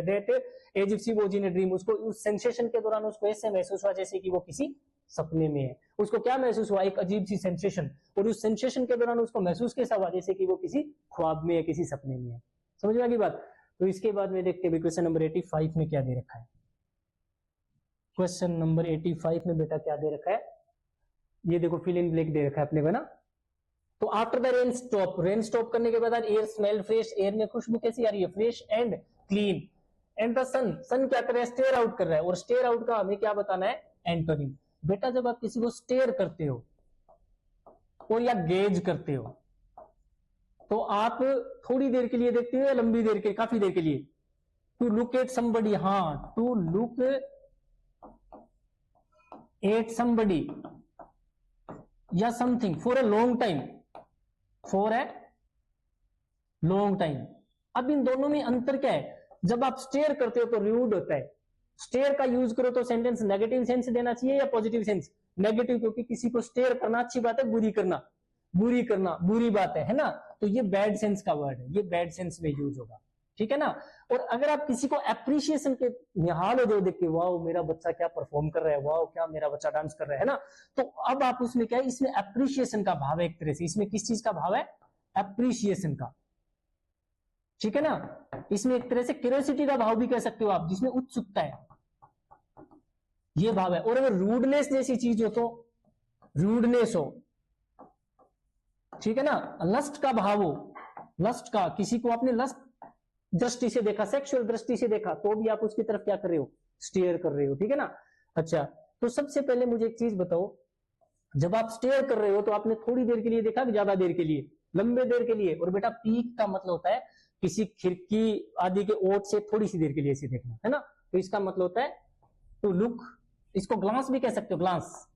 S1: that as if she was in a dream. उसको उस सेंसेशन के दौरान उसको ऐसे महसूस हुआ जैसे कि वो किसी सपने में है। उसको क्या महसूस हुआ, एक अजीब सी सेंसेशन, और उस सेंसेशन के दौरान उसको महसूस कैसा हुआ, जैसे कि वो किसी ख्वाब में है, किसी सपने में है। समझ में आ गई बात। तो इसके बाद में देखते हैं क्वेश्चन नंबर 85 में क्या दे रखा है। क्वेश्चन नंबर 85 में बेटा क्या दे रखा है, ये देखो फिल इन ब्लैंक दे रखा है अपने को ना। तो after the rain stop, rain stop करने के बाद एयर स्मेल फ्रेश, एयर में खुशबू कैसी आ रही है, fresh and clean. And the sun, sun क्या कर रहा है, स्टेयर आउट कर रहा है, और स्टेयर आउट का हमें क्या बताना है, एंटोनिम। बेटा जब आप किसी को स्टेयर करते हो और या गेज करते हो, तो आप थोड़ी देर के लिए देखते हो या लंबी देर के, काफी देर के लिए, टू लुक एट समबडी, हाँ टू लुक एट समबडी या something for a long time, for a long time. अब इन दोनों में अंतर क्या है, जब आप स्टेयर करते हो तो रूड होता है, स्टेयर का यूज करो तो सेंटेंस नेगेटिव सेंस देना चाहिए या पॉजिटिव सेंस, नेगेटिव, क्योंकि किसी को स्टेयर करना अच्छी बात है, बुरी करना बुरी बात है ना। तो ये बैड सेंस का वर्ड है, ये बैड सेंस में यूज होगा, ठीक है ना। और अगर आप किसी को एप्रिसिएशन के निहाल हो जाओ देख के, वाओ मेरा बच्चा क्या परफॉर्म कर रहा है, वाओ क्या मेरा बच्चा डांस कर रहा है ना, तो अब आप उसमें क्या है, इसमें एप्रिसिएशन का भाव है एक तरह से, इसमें किस चीज का भाव है, एप्रिसिएशन का, ठीक है ना। इसमें एक तरह से क्यूरियोसिटी का भाव भी कह सकते हो आप, जिसमें उत्सुकता है, ये भाव है। और अगर रूडनेस जैसी चीज हो तो रूडनेस हो, ठीक है ना। लस्ट का भाव हो, लस्ट का, किसी को आपने लस्ट दृष्टि से देखा, सेक्सुअल दृष्टि से देखा, तो भी आप उसकी तरफ क्या कर रहे हो, स्टेयर कर रहे हो, ठीक है ना। अच्छा, तो सबसे पहले मुझे एक चीज बताओ, जब आप स्टेयर कर रहे हो तो आपने थोड़ी देर के लिए देखा कि ज्यादा देर के लिए, लंबे देर के लिए। और बेटा पीक का मतलब होता है किसी खिड़की आदि के ओट से थोड़ी सी देर के लिए इसे देखना, है ना। तो इसका मतलब होता है टू लुक, इसको ग्लांस भी कह सकते हो, ग्लांस,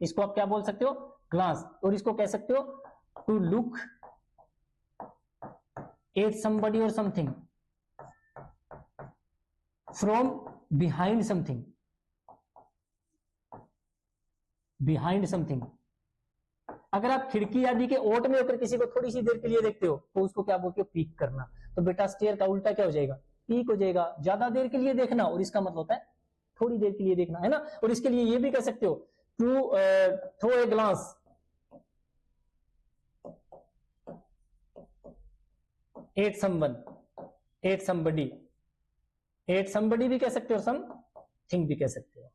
S1: इसको आप क्या बोल सकते हो, ग्लांस। और इसको कह सकते हो टू लुक एट समबडी और something from behind something, behind something. अगर आप खिड़की आदि के ओट में होकर किसी को थोड़ी सी देर के लिए देखते हो तो उसको क्या बोलते हो, पीक करना। तो बेटा स्टेयर का उल्टा क्या हो जाएगा, पीक हो जाएगा, ज्यादा देर के लिए देखना, और इसका मतलब होता है थोड़ी देर के लिए देखना, है ना। और इसके लिए ये भी कह सकते हो to throw a glass at someone, at somebody, at somebody भी कह सकते हो, समथिंग भी कह सकते हो,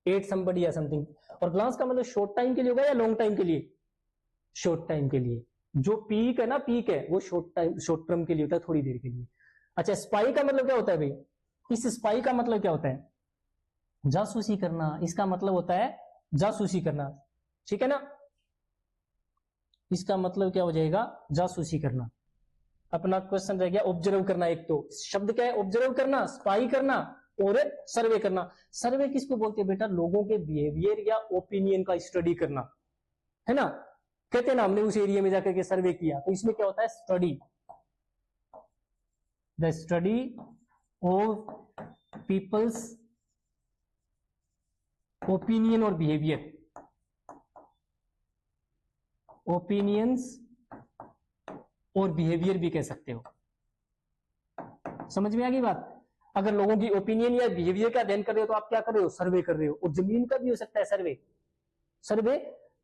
S1: एट समबडी या समथिंग। और ग्लांस का मतलब शॉर्ट टाइम के लिए होगा या लॉन्ग टाइम के लिए, शॉर्ट टाइम के लिए। जो पीक है ना, पीक है वो शॉर्ट टाइम, शॉर्ट टर्म के लिए होता है, थोड़ी देर के लिए। अच्छा, स्पाई का मतलब क्या होता है भाई, इस स्पाई का मतलब क्या होता है, जासूसी करना, इसका मतलब होता है जासूसी करना, ठीक है ना। इसका मतलब क्या हो जाएगा, जासूसी करना। अपना क्वेश्चन रह गया ऑब्जर्व करना, एक तो शब्द क्या है, ऑब्जर्व करना, स्पाई करना और सर्वे करना। सर्वे किसको बोलते हैं बेटा, लोगों के बिहेवियर या ओपिनियन का स्टडी करना, है ना। कहते हैं ना हमने उस एरिया में जाकर के सर्वे किया, तो इसमें क्या होता है, study, the study of peoples opinion और बिहेवियर, ओपिनियंस और बिहेवियर भी कह सकते हो, समझ में आ गई बात? अगर लोगों की ओपिनियन या बिहेवियर का अध्ययन कर रहे हो तो आप क्या कर रहे हो? सर्वे कर रहे हो। और जमीन का भी हो सकता है survey. Survey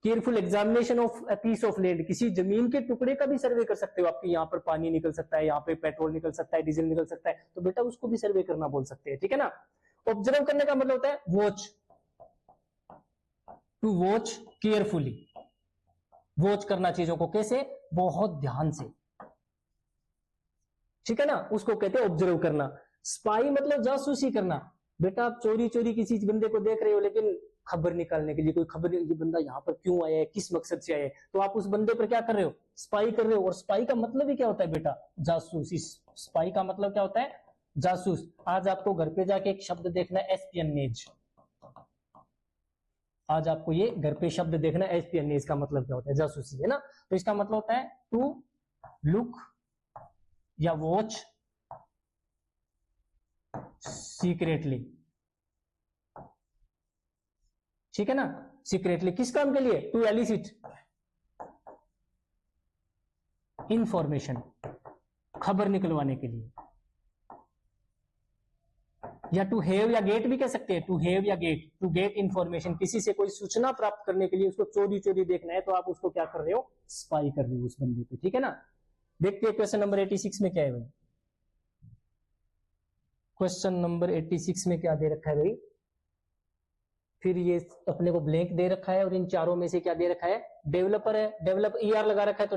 S1: careful examination of a piece of land, किसी जमीन के टुकड़े का भी सर्वे कर सकते हो। आपके यहाँ पर पानी निकल सकता है, यहाँ पे पेट्रोल निकल सकता है, डीजल निकल सकता है, तो बेटा उसको भी सर्वे करना बोल सकते हैं, ठीक है ना। ऑब्जर्व करने का मतलब होता है watch, to watch carefully, watch करना चीजों को, कैसे? बहुत ध्यान से, ठीक है ना, उसको कहते हैं ऑब्जर्व करना। स्पाई मतलब जासूसी करना। बेटा आप चोरी चोरी किसी बंदे को देख रहे हो, लेकिन खबर निकालने के लिए, कोई खबर, ये बंदा यहाँ पर क्यों आया है, किस मकसद से आया है, तो आप उस बंदे पर क्या कर रहे हो? स्पाई कर रहे हो। और स्पाई का मतलब ही क्या होता है बेटा? जासूसी। स्पाई का मतलब क्या होता है? जासूस। आज आपको घर पे जाके एक शब्द देखना है, एस्पियनेज। आज आपको ये घर पे शब्द देखना है, एस्पियनेज का मतलब क्या होता है? जासूसी, है ना। तो इसका मतलब होता है टू लुक या वॉच सीक्रेटली, ठीक है ना। सीक्रेटली किस काम के लिए? टू एलिसिट इंफॉर्मेशन, खबर निकलवाने के लिए। या टू हैव या गेट भी कह सकते हैं, टू हैव या गेट, टू गेट इंफॉर्मेशन, किसी से कोई सूचना प्राप्त करने के लिए उसको चोरी चोरी देखना है, तो आप उसको क्या कर रहे हो? स्पाई कर रहे हो उस बंदे पे, ठीक है ना। देखते हैं क्वेश्चन नंबर 86 में क्या है भाई। क्वेश्चन नंबर 86 में क्या दे रखा है भाई? फिर ये अपने को ब्लैंक दे रखा है, और इन चारों में से क्या दे रखा है? डेवलपर है, डेवलप ईआर लगा रखा है, तो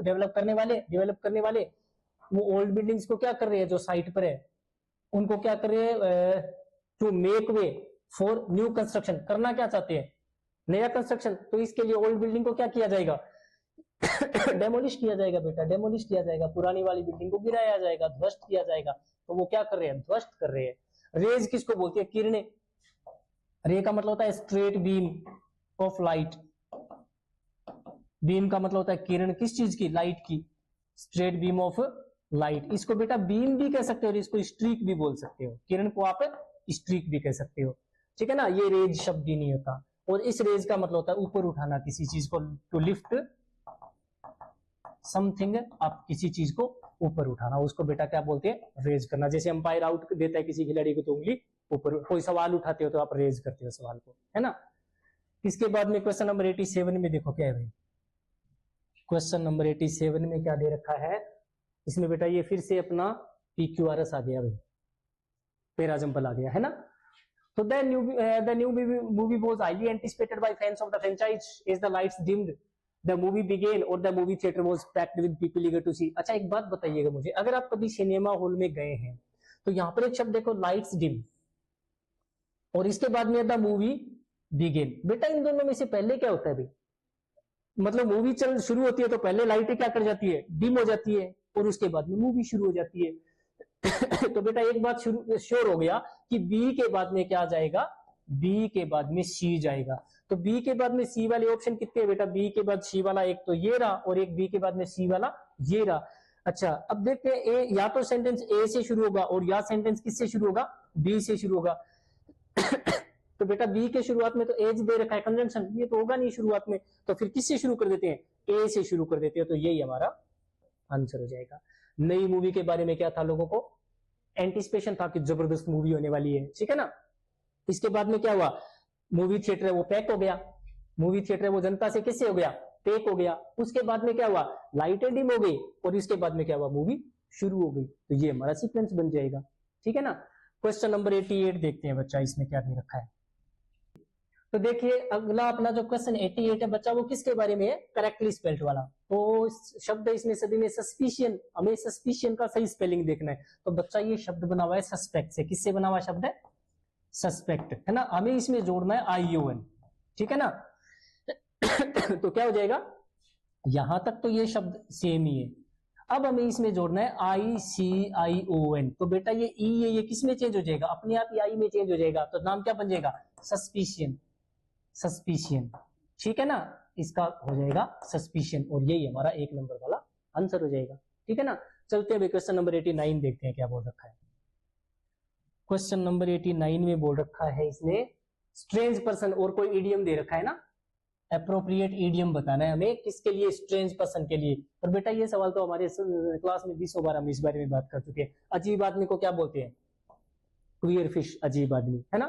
S1: डेवलप करने वाले वो ओल्ड बिल्डिंग्स को क्या कर रहे हैं? जो साइट पर है उनको क्या कर रहे हैं? To make way for new construction, करना क्या चाहते हैं? नया कंस्ट्रक्शन। तो इसके लिए ओल्ड बिल्डिंग को क्या किया जाएगा? डेमोलिश किया जाएगा बेटा, डेमोलिश किया जाएगा, पुरानी वाली बिल्डिंग को गिराया जाएगा, ध्वस्त किया जाएगा। तो वो क्या कर रहे हैं? ध्वस्त कर रहे हैं। रेज किसको बोलते हैं? किरणें। रे का मतलब होता है straight beam of light. Beam का मतलब होता है किरण, किस चीज की? लाइट की। स्ट्रेट बीम ऑफ लाइट, इसको बेटा बीम भी कह सकते हो, और इसको स्ट्रीक भी बोल सकते हो। किरण को आप स्ट्रीक भी कह सकते हो, ठीक है ना। ये रेज शब्द ही नहीं होता। और इस रेज का मतलब होता है ऊपर उठाना किसी चीज को, टू लिफ्ट समथिंग, आप किसी चीज को ऊपर उठाना, उसको बेटा क्या बोलते हैं? रेज करना। जैसे अंपायर आउट देता है किसी खिलाड़ी को, तो उंगली ऊपर, कोई सवाल उठाते हो तो आप रेज करते हो सवाल को, है ना। इसके बाद में क्वेश्चन नंबर 87 में देखो क्या है भाई। क्वेश्चन नंबर 87 में क्या दे रखा है इसमें बेटा? ये फिर से अपना PQRS आ गया भाई, पैराजंपल आ गया, है ना। तो the new movie was highly anticipated by fans of the franchise as the lights dimmed, the movie began और the movie theater was packed with people eager to see। अच्छा एक बात बताइएगा मुझे, अगर आप कभी सिनेमा हॉल में गए हैं तो यहाँ पर एक शब्द देखो, लाइट्स डिम, और इसके बाद में द मूवी बिगेन। बेटा इन दोनों में से पहले क्या होता है भाई? मतलब मूवी चल शुरू होती है तो पहले लाइटें क्या कर जाती है? डिम हो जाती है, और उसके बाद में मूवी शुरू हो जाती है। तो बेटा एक बात श्योर हो गया कि बी के बाद में क्या जाएगा? बी के बाद में सी जाएगा। तो बी के बाद में सी वाले ऑप्शन कितने हैं बेटा? बी के बाद सी वाला एक तो ये रहा, और एक बी के बाद में सी वाला ये रहा। अच्छा अब देखते हैं, ए या तो सेंटेंस ए से शुरू होगा, और या सेंटेंस किससे शुरू होगा? बी से शुरू होगा। तो बेटा बी के शुरुआत में तो एज दे रखा है, कंजंक्शन, ये तो होगा नहीं शुरुआत में, तो फिर किससे शुरू कर देते हैं? ए से शुरू कर देते हैं। तो यही हमारा आंसर हो जाएगा। नई मूवी के बारे में क्या था? लोगों को एंटिसिपेशन था कि जबरदस्त मूवी होने वाली है, ठीक है ना। इसके बाद में क्या हुआ? मूवी थिएटर है वो पैक हो गया, मूवी थिएटर है वो जनता से किससे हो गया? पैक हो गया। उसके बाद में क्या हुआ? लाइटें डिम हो गई, और इसके बाद में क्या हुआ? मूवी शुरू हो गई। तो ये हमारा सीक्वेंस बन जाएगा, ठीक है ना। क्वेश्चन नंबर 88 देखते हैं बच्चा, इसमें क्या दे रखा है। तो देखिए अगला अपना जो क्वेश्चन 88 है बच्चा, वो किसके बारे में है? करेक्टली स्पेल्ड वाला। तो शब्द इसमें सभी में सस्पिशियन, हमें सस्पिशियन का सही स्पेलिंग देखना है। तो बच्चा ये शब्द बना हुआ है सस्पेक्ट से, किससे बना हुआ शब्द है? सस्पेक्ट, है ना। हमें इसमें जोड़ना है ION, ठीक है ना। तो क्या हो जाएगा? यहां तक तो ये शब्द सेम ही है। अब हमें इसमें जोड़ना है ICION। तो बेटा ये ई है, ये किस में चेंज हो जाएगा? अपने आप ही आई में चेंज हो जाएगा। तो नाम क्या बन जाएगा? सस्पिशियन, सस्पिशियन, ठीक है ना। इसका हो जाएगा सस्पिशियन, और यही हमारा 1 नंबर वाला आंसर हो जाएगा, ठीक है ना। चलते हैं क्वेश्चन नंबर 89 देखते हैं क्या बोल रखा है। क्वेश्चन नंबर 89 में बोल रखा है इसने स्ट्रेंज पर्सन, और कोई इडियम दे रखा है ना। अप्रोप्रिएट ईडियम बताना है हमें, किसके लिए? स्ट्रेंज पर्सन के लिए। और बेटा ये सवाल तो हमारे क्लास में 20 बार हम इस बारे में बात कर चुके हैं। अजीब आदमी को क्या बोलते हैं? क्वियर फिश, अजीब आदमी, है ना।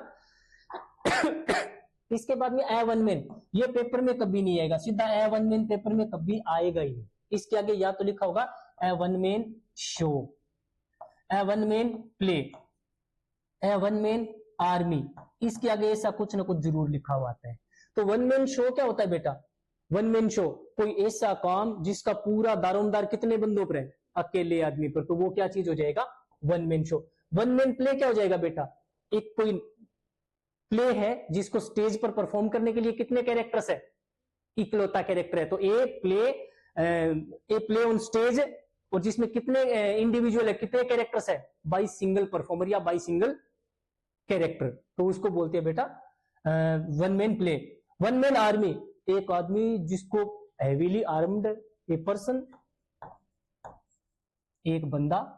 S1: इसके बाद में ए वन मैन, ये पेपर में कभी नहीं आएगा, सीधा ए वन मैन पेपर में कभी आएगा ही नहीं। इसके आगे या तो लिखा होगा ए वन मैन शो, ए वन मैन प्ले, ए वन मैन आर्मी, इसके आगे ऐसा कुछ ना कुछ जरूर लिखा हुआ आता है। तो वन मैन शो क्या होता है बेटा? वन मैन शो कोई ऐसा काम जिसका पूरा दारोमदार कितने बंदों पर है? अकेले आदमी पर, तो वो क्या चीज हो जाएगा? One man show. One man play क्या हो जाएगा बेटा? एक कोई प्ले है जिसको स्टेज पर परफॉर्म करने के लिए कितने कैरेक्टर्स है? इकलौता कैरेक्टर है। तो ए प्ले ऑन स्टेज, और जिसमें कितने इंडिविजुअल है, कितने कैरेक्टर्स है? बाई सिंगल परफॉर्मर या बाई सिंगल कैरेक्टर, तो उसको बोलते हैं बेटा one man play. One man army, एक आदमी जिसको हेवीली आर्म्ड, ए पर्सन, एक बंदा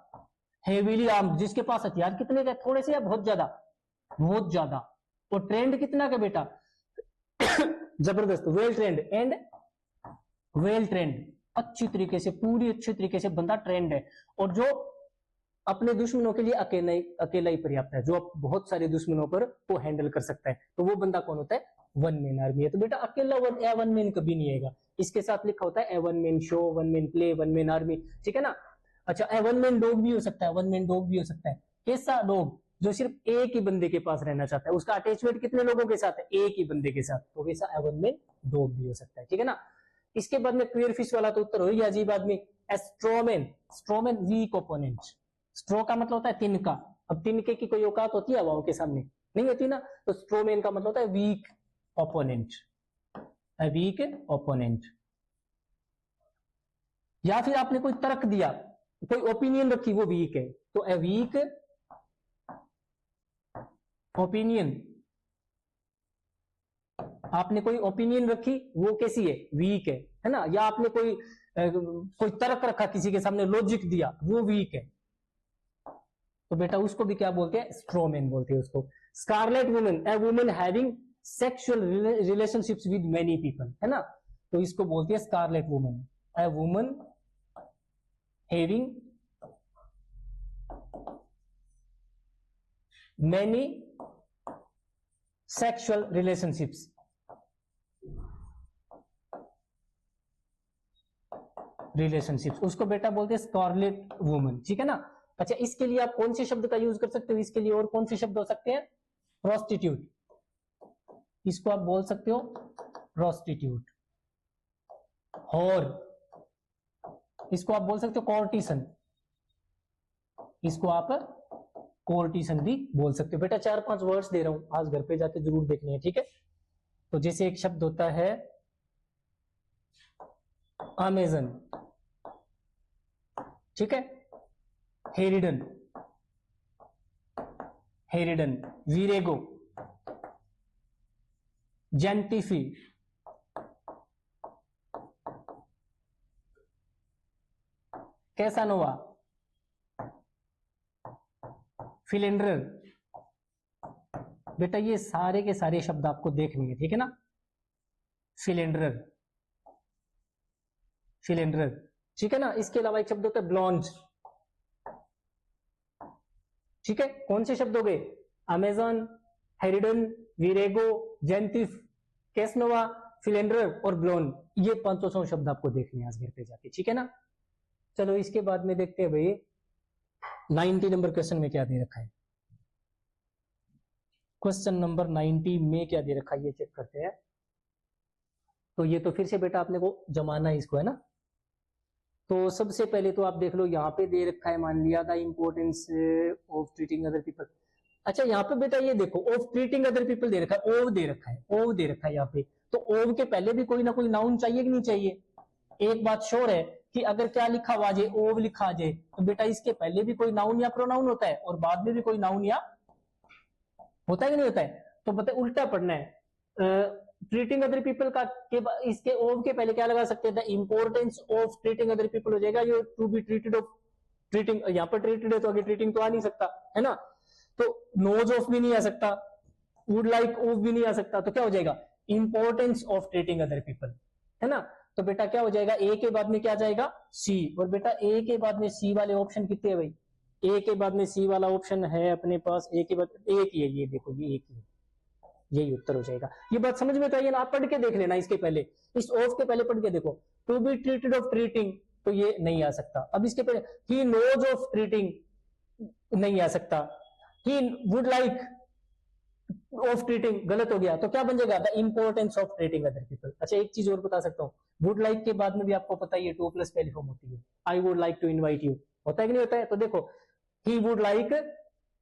S1: हेवीली आर्म्ड, जिसके पास हथियार कितने का? थोड़े से या बहुत ज्यादा? बहुत ज्यादा। और ट्रेंड कितना का बेटा? जबरदस्त, well trained and well trained, अच्छी तरीके से, पूरी अच्छी तरीके से बंदा ट्रेंड है, और जो अपने दुश्मनों के लिए अकेला ही पर्याप्त है, जो बहुत सारे दुश्मनों पर वो हैंडल कर सकता है, तो वो बंदा कौन होता है? वन मैन आर्मी है। तो बेटा अकेला वन मैन कभी नहीं आएगा, इसके साथ लिखा होता है a one man show, one man play, one man army, ठीक है ना। अच्छा, ए वन मैन डॉग भी हो सकता है, वन मैन डॉग भी हो सकता है। कैसा डॉग? जो सिर्फ एक ही बंदे के पास रहना चाहता है, उसका अटैचमेंट कितने लोगों के साथ है? एक ही बंदे के साथ, तो वैसा ए वन मैन डॉग भी हो सकता है, ठीक है ना। इसके बाद में क्वियर फिश वाला तो उत्तर हो गया, अजीब आदमी। स्ट्रोमैन, स्ट्रोमैन वीक ओपोनेंट, स्ट्रो का मतलब होता है तिनका, अब तिनके की कोई औकात होती है हवाओं के सामने? नहीं होती ना, तो स्ट्रोमैन का मतलब होता है वीक ओपोनेंट, वीक ओपोनेंट। या फिर आपने कोई तर्क दिया, कोई ओपिनियन रखी, वो वीक है, तो ए वीक ओपिनियन, आपने कोई ओपिनियन रखी, वो कैसी है? वीक है ना। या आपने कोई तर्क रखा किसी के सामने, लॉजिक दिया, वो वीक है, तो बेटा उसको भी क्या बोलते हैं? स्ट्रोमैन बोलते हैं उसको। Scarlet woman, a woman having sexual relationships with many people, है ना, तो इसको बोलते हैं scarlet woman, a woman having many sexual relationships, उसको बेटा बोलते हैं स्कारलेट वुमन, ठीक है ना। अच्छा, इसके लिए आप कौन से शब्द का यूज कर सकते हो? इसके लिए और कौन से शब्द हो सकते हैं? प्रोस्टिट्यूट, इसको आप बोल सकते हो प्रोस्टिट्यूट। और इसको आप बोल सकते हो कॉर्टिसन, इसको आप कॉर्टिसन भी बोल सकते हो। बेटा 4-5 वर्ड्स दे रहा हूं, आज घर पे जाके जरूर देखने हैं, ठीक है। तो जैसे एक शब्द होता है अमेजन, ठीक है, हेरिडन, हेरिडन, वीरेगो, जेंटिफी, कैसानोवा, फिलेंड्रर। बेटा ये सारे के सारे शब्द आपको देखने हैं, ठीक है ना। फिलेंड्रर, फिलेंड्रर, ठीक है ना। इसके अलावा एक शब्द होता है ब्लॉन्ज, ठीक है। कौन से शब्द हो गए? अमेजन, हेरिडन, वीरेगो, जेंटिफ, कैसनोवा, फिलेंड्रर और ब्लॉन। ये 500 शब्द आपको देखने हैं आज घर पे जाके, ठीक है ना। चलो इसके बाद में देखते हैं भाई 90 नंबर क्वेश्चन में क्या दे रखा है। क्वेश्चन नंबर 90 में क्या दे रखा है ये चेक करते हैं। तो ये तो फिर से बेटा आपने को जमाना है इसको, है ना। तो सबसे पहले तो आप देख लो, यहाँ पे दे रखा है, मान लिया the importance of treating other people. अच्छा यहाँ पे बेटा ये देखो, of treating other people they रखा है, ओव दे रखा है, ओव दे रखा है यहाँ पे। तो ओव के पहले भी कोई ना कोई नाउन चाहिए कि नहीं चाहिए? एक बात श्योर है कि अगर क्या लिखा हुआ जाए, ओव लिखा आ जाए, तो बेटा इसके पहले भी कोई नाउन या प्रोनाउन होता है और बाद में भी कोई नाउन या होता है कि नहीं होता है। तो बता उल्टा पढ़ना है। ट्रीटिंग अदर पीपल का इसके ओव के पहले क्या लगा सकते हैं? The importance of treating other people हो जाएगा, ये to be treated of treating, यहाँ पर ट्रीटेड है तो आगे ट्रीटिंग तो आ नहीं सकता, है ना। तो नोज ऑफ भी नहीं आ सकता, वुड लाइक ऑफ भी नहीं आ सकता, तो क्या हो जाएगा? Importance of treating other people, है ना। तो बेटा क्या हो जाएगा, ए के बाद में क्या जाएगा, सी। और बेटा ए के बाद में सी वाले ऑप्शन कितने है भाई, ए के बाद में सी वाला ऑप्शन है अपने पास, ए के बाद एक ही है, ये देखो ये एक ही है, यही उत्तर हो जाएगा। ये बात समझ में तो आई है ना, आप पढ़ के देख लेना इसके पहले, इस ऑफ के पहले पढ़ के देखो, to be treated of treating तो ये नहीं आ सकता। अब इसके पहले ही नोज ऑफ ट्रीटिंग नहीं आ सकता, ही वुड लाइक ऑफ ट्रीटिंग गलत हो गया, तो क्या बन जाएगा, the importance of treating other people. अच्छा एक चीज और बता सकता हूँ, वुड लाइक के बाद में भी आपको पता ही है 2 प्लस पहली फॉर्म होती है, I would like to invite you, होता है कि नहीं होता है। तो देखो he would like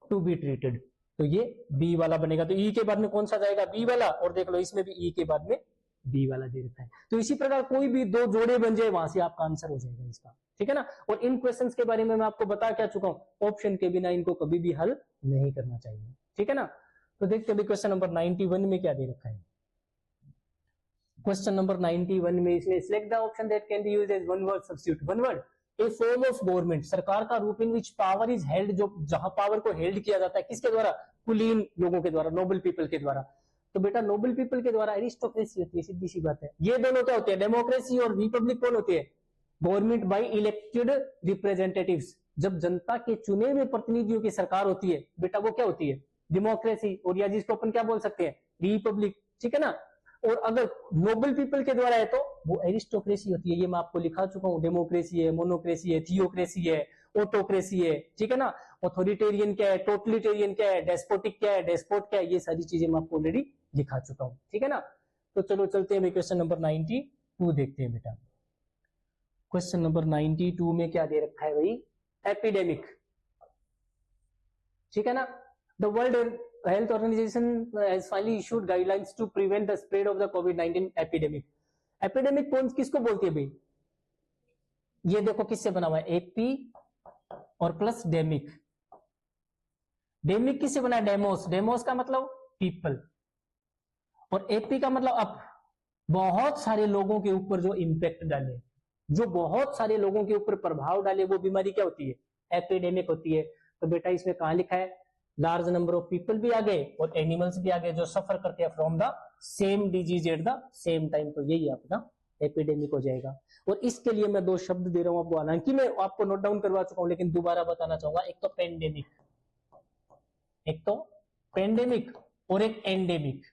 S1: to be treated, तो ये बी वाला बनेगा। तो ई के बाद में कौन सा जाएगा, बी वाला। और देख लो इसमें भी ई के बाद में बी वाला दे रखा है। तो इसी प्रकार कोई भी दो जोड़े बन जाए वहां से आपका आंसर हो जाएगा इसका, ठीक है ना। और इन क्वेश्चंस के बारे में मैं आपको बता क्या चुका हूं, ऑप्शन के बिना इनको कभी भी हल नहीं करना चाहिए, ठीक है ना। तो देखते हैं क्वेश्चन नंबर 91 में क्या दे रखा है। क्वेश्चन नंबर 91 में इसमें select the option that can be used as one word substitute. One word, a form of government, सरकार का रूप in which power is held, जो जहां पावर को हेल्ड किया जाता है किसके द्वारा, कुलीन लोगों के द्वारा, नोबल पीपल के द्वारा। तो बेटा नोबल पीपल के द्वारा एरिस्टोक्रेसी होती है, सीधी सी बात है। ये दोनों क्या होते हैं, डेमोक्रेसी और रिपब्लिक कौन होती है, गवर्नमेंट बाय इलेक्टेड रिप्रेजेंटेटिव्स, जब जनता के चुने हुए प्रतिनिधियों की सरकार होती है बेटा वो क्या होती है, डेमोक्रेसी, और या जिसको अपन क्या बोल सकते हैं, रिपब्लिक, ठीक है ना। और अगर नोबल पीपल के द्वारा है तो वो एरिस्टोक्रेसी होती है, ये मैं आपको लिखा चुका हूं, डेमोक्रेसी है, मोनोक्रेसी है, थियोक्रेसी है, ऑटोक्रेसी है, ठीक है ना। ऑथोरिटेरियन क्या है, टोटलिटेरियन क्या है, डेस्पोटिक क्या है, डेस्पोट क्या है, ये सारी चीजें मैं आपको ऑलरेडी लिखा चुका हूं, ठीक है ना। तो चलो चलते हैं क्वेश्चन नंबर 92 देखते हैं बेटा। क्वेश्चन नंबर 92 में क्या दे रखा है भाई, एपिडेमिक, ठीक है ना। The world health organization has finally issued guidelines to prevent the spread of the कोविड-19 एपिडेमिक। एपिडेमिक कौन किसको बोलती है भाई, ये देखो किससे बना हुआ है, एपी और प्लस डेमिक। डेमिक किससे बना है, डेमोस, डेमोस का मतलब पीपल, और एपी का मतलब अप, बहुत सारे लोगों के ऊपर जो इंपैक्ट डाले, जो बहुत सारे लोगों के ऊपर प्रभाव डाले, वो बीमारी क्या होती है, एपिडेमिक होती है। तो बेटा इसमें कहां लिखा है, लार्ज नंबर ऑफ पीपल भी आ गए और एनिमल्स भी आ गए जो सफर करते हैं from the same disease at the same time, तो यही अपना एपिडेमिक हो जाएगा। और इसके लिए मैं 2 शब्द दे रहा हूं आपको, हालांकि मैं आपको नोट डाउन करवा चुका हूं लेकिन दोबारा बताना चाहूंगा, एक तो पेंडेमिक, एक तो पेंडेमिक और एक एंडेमिक,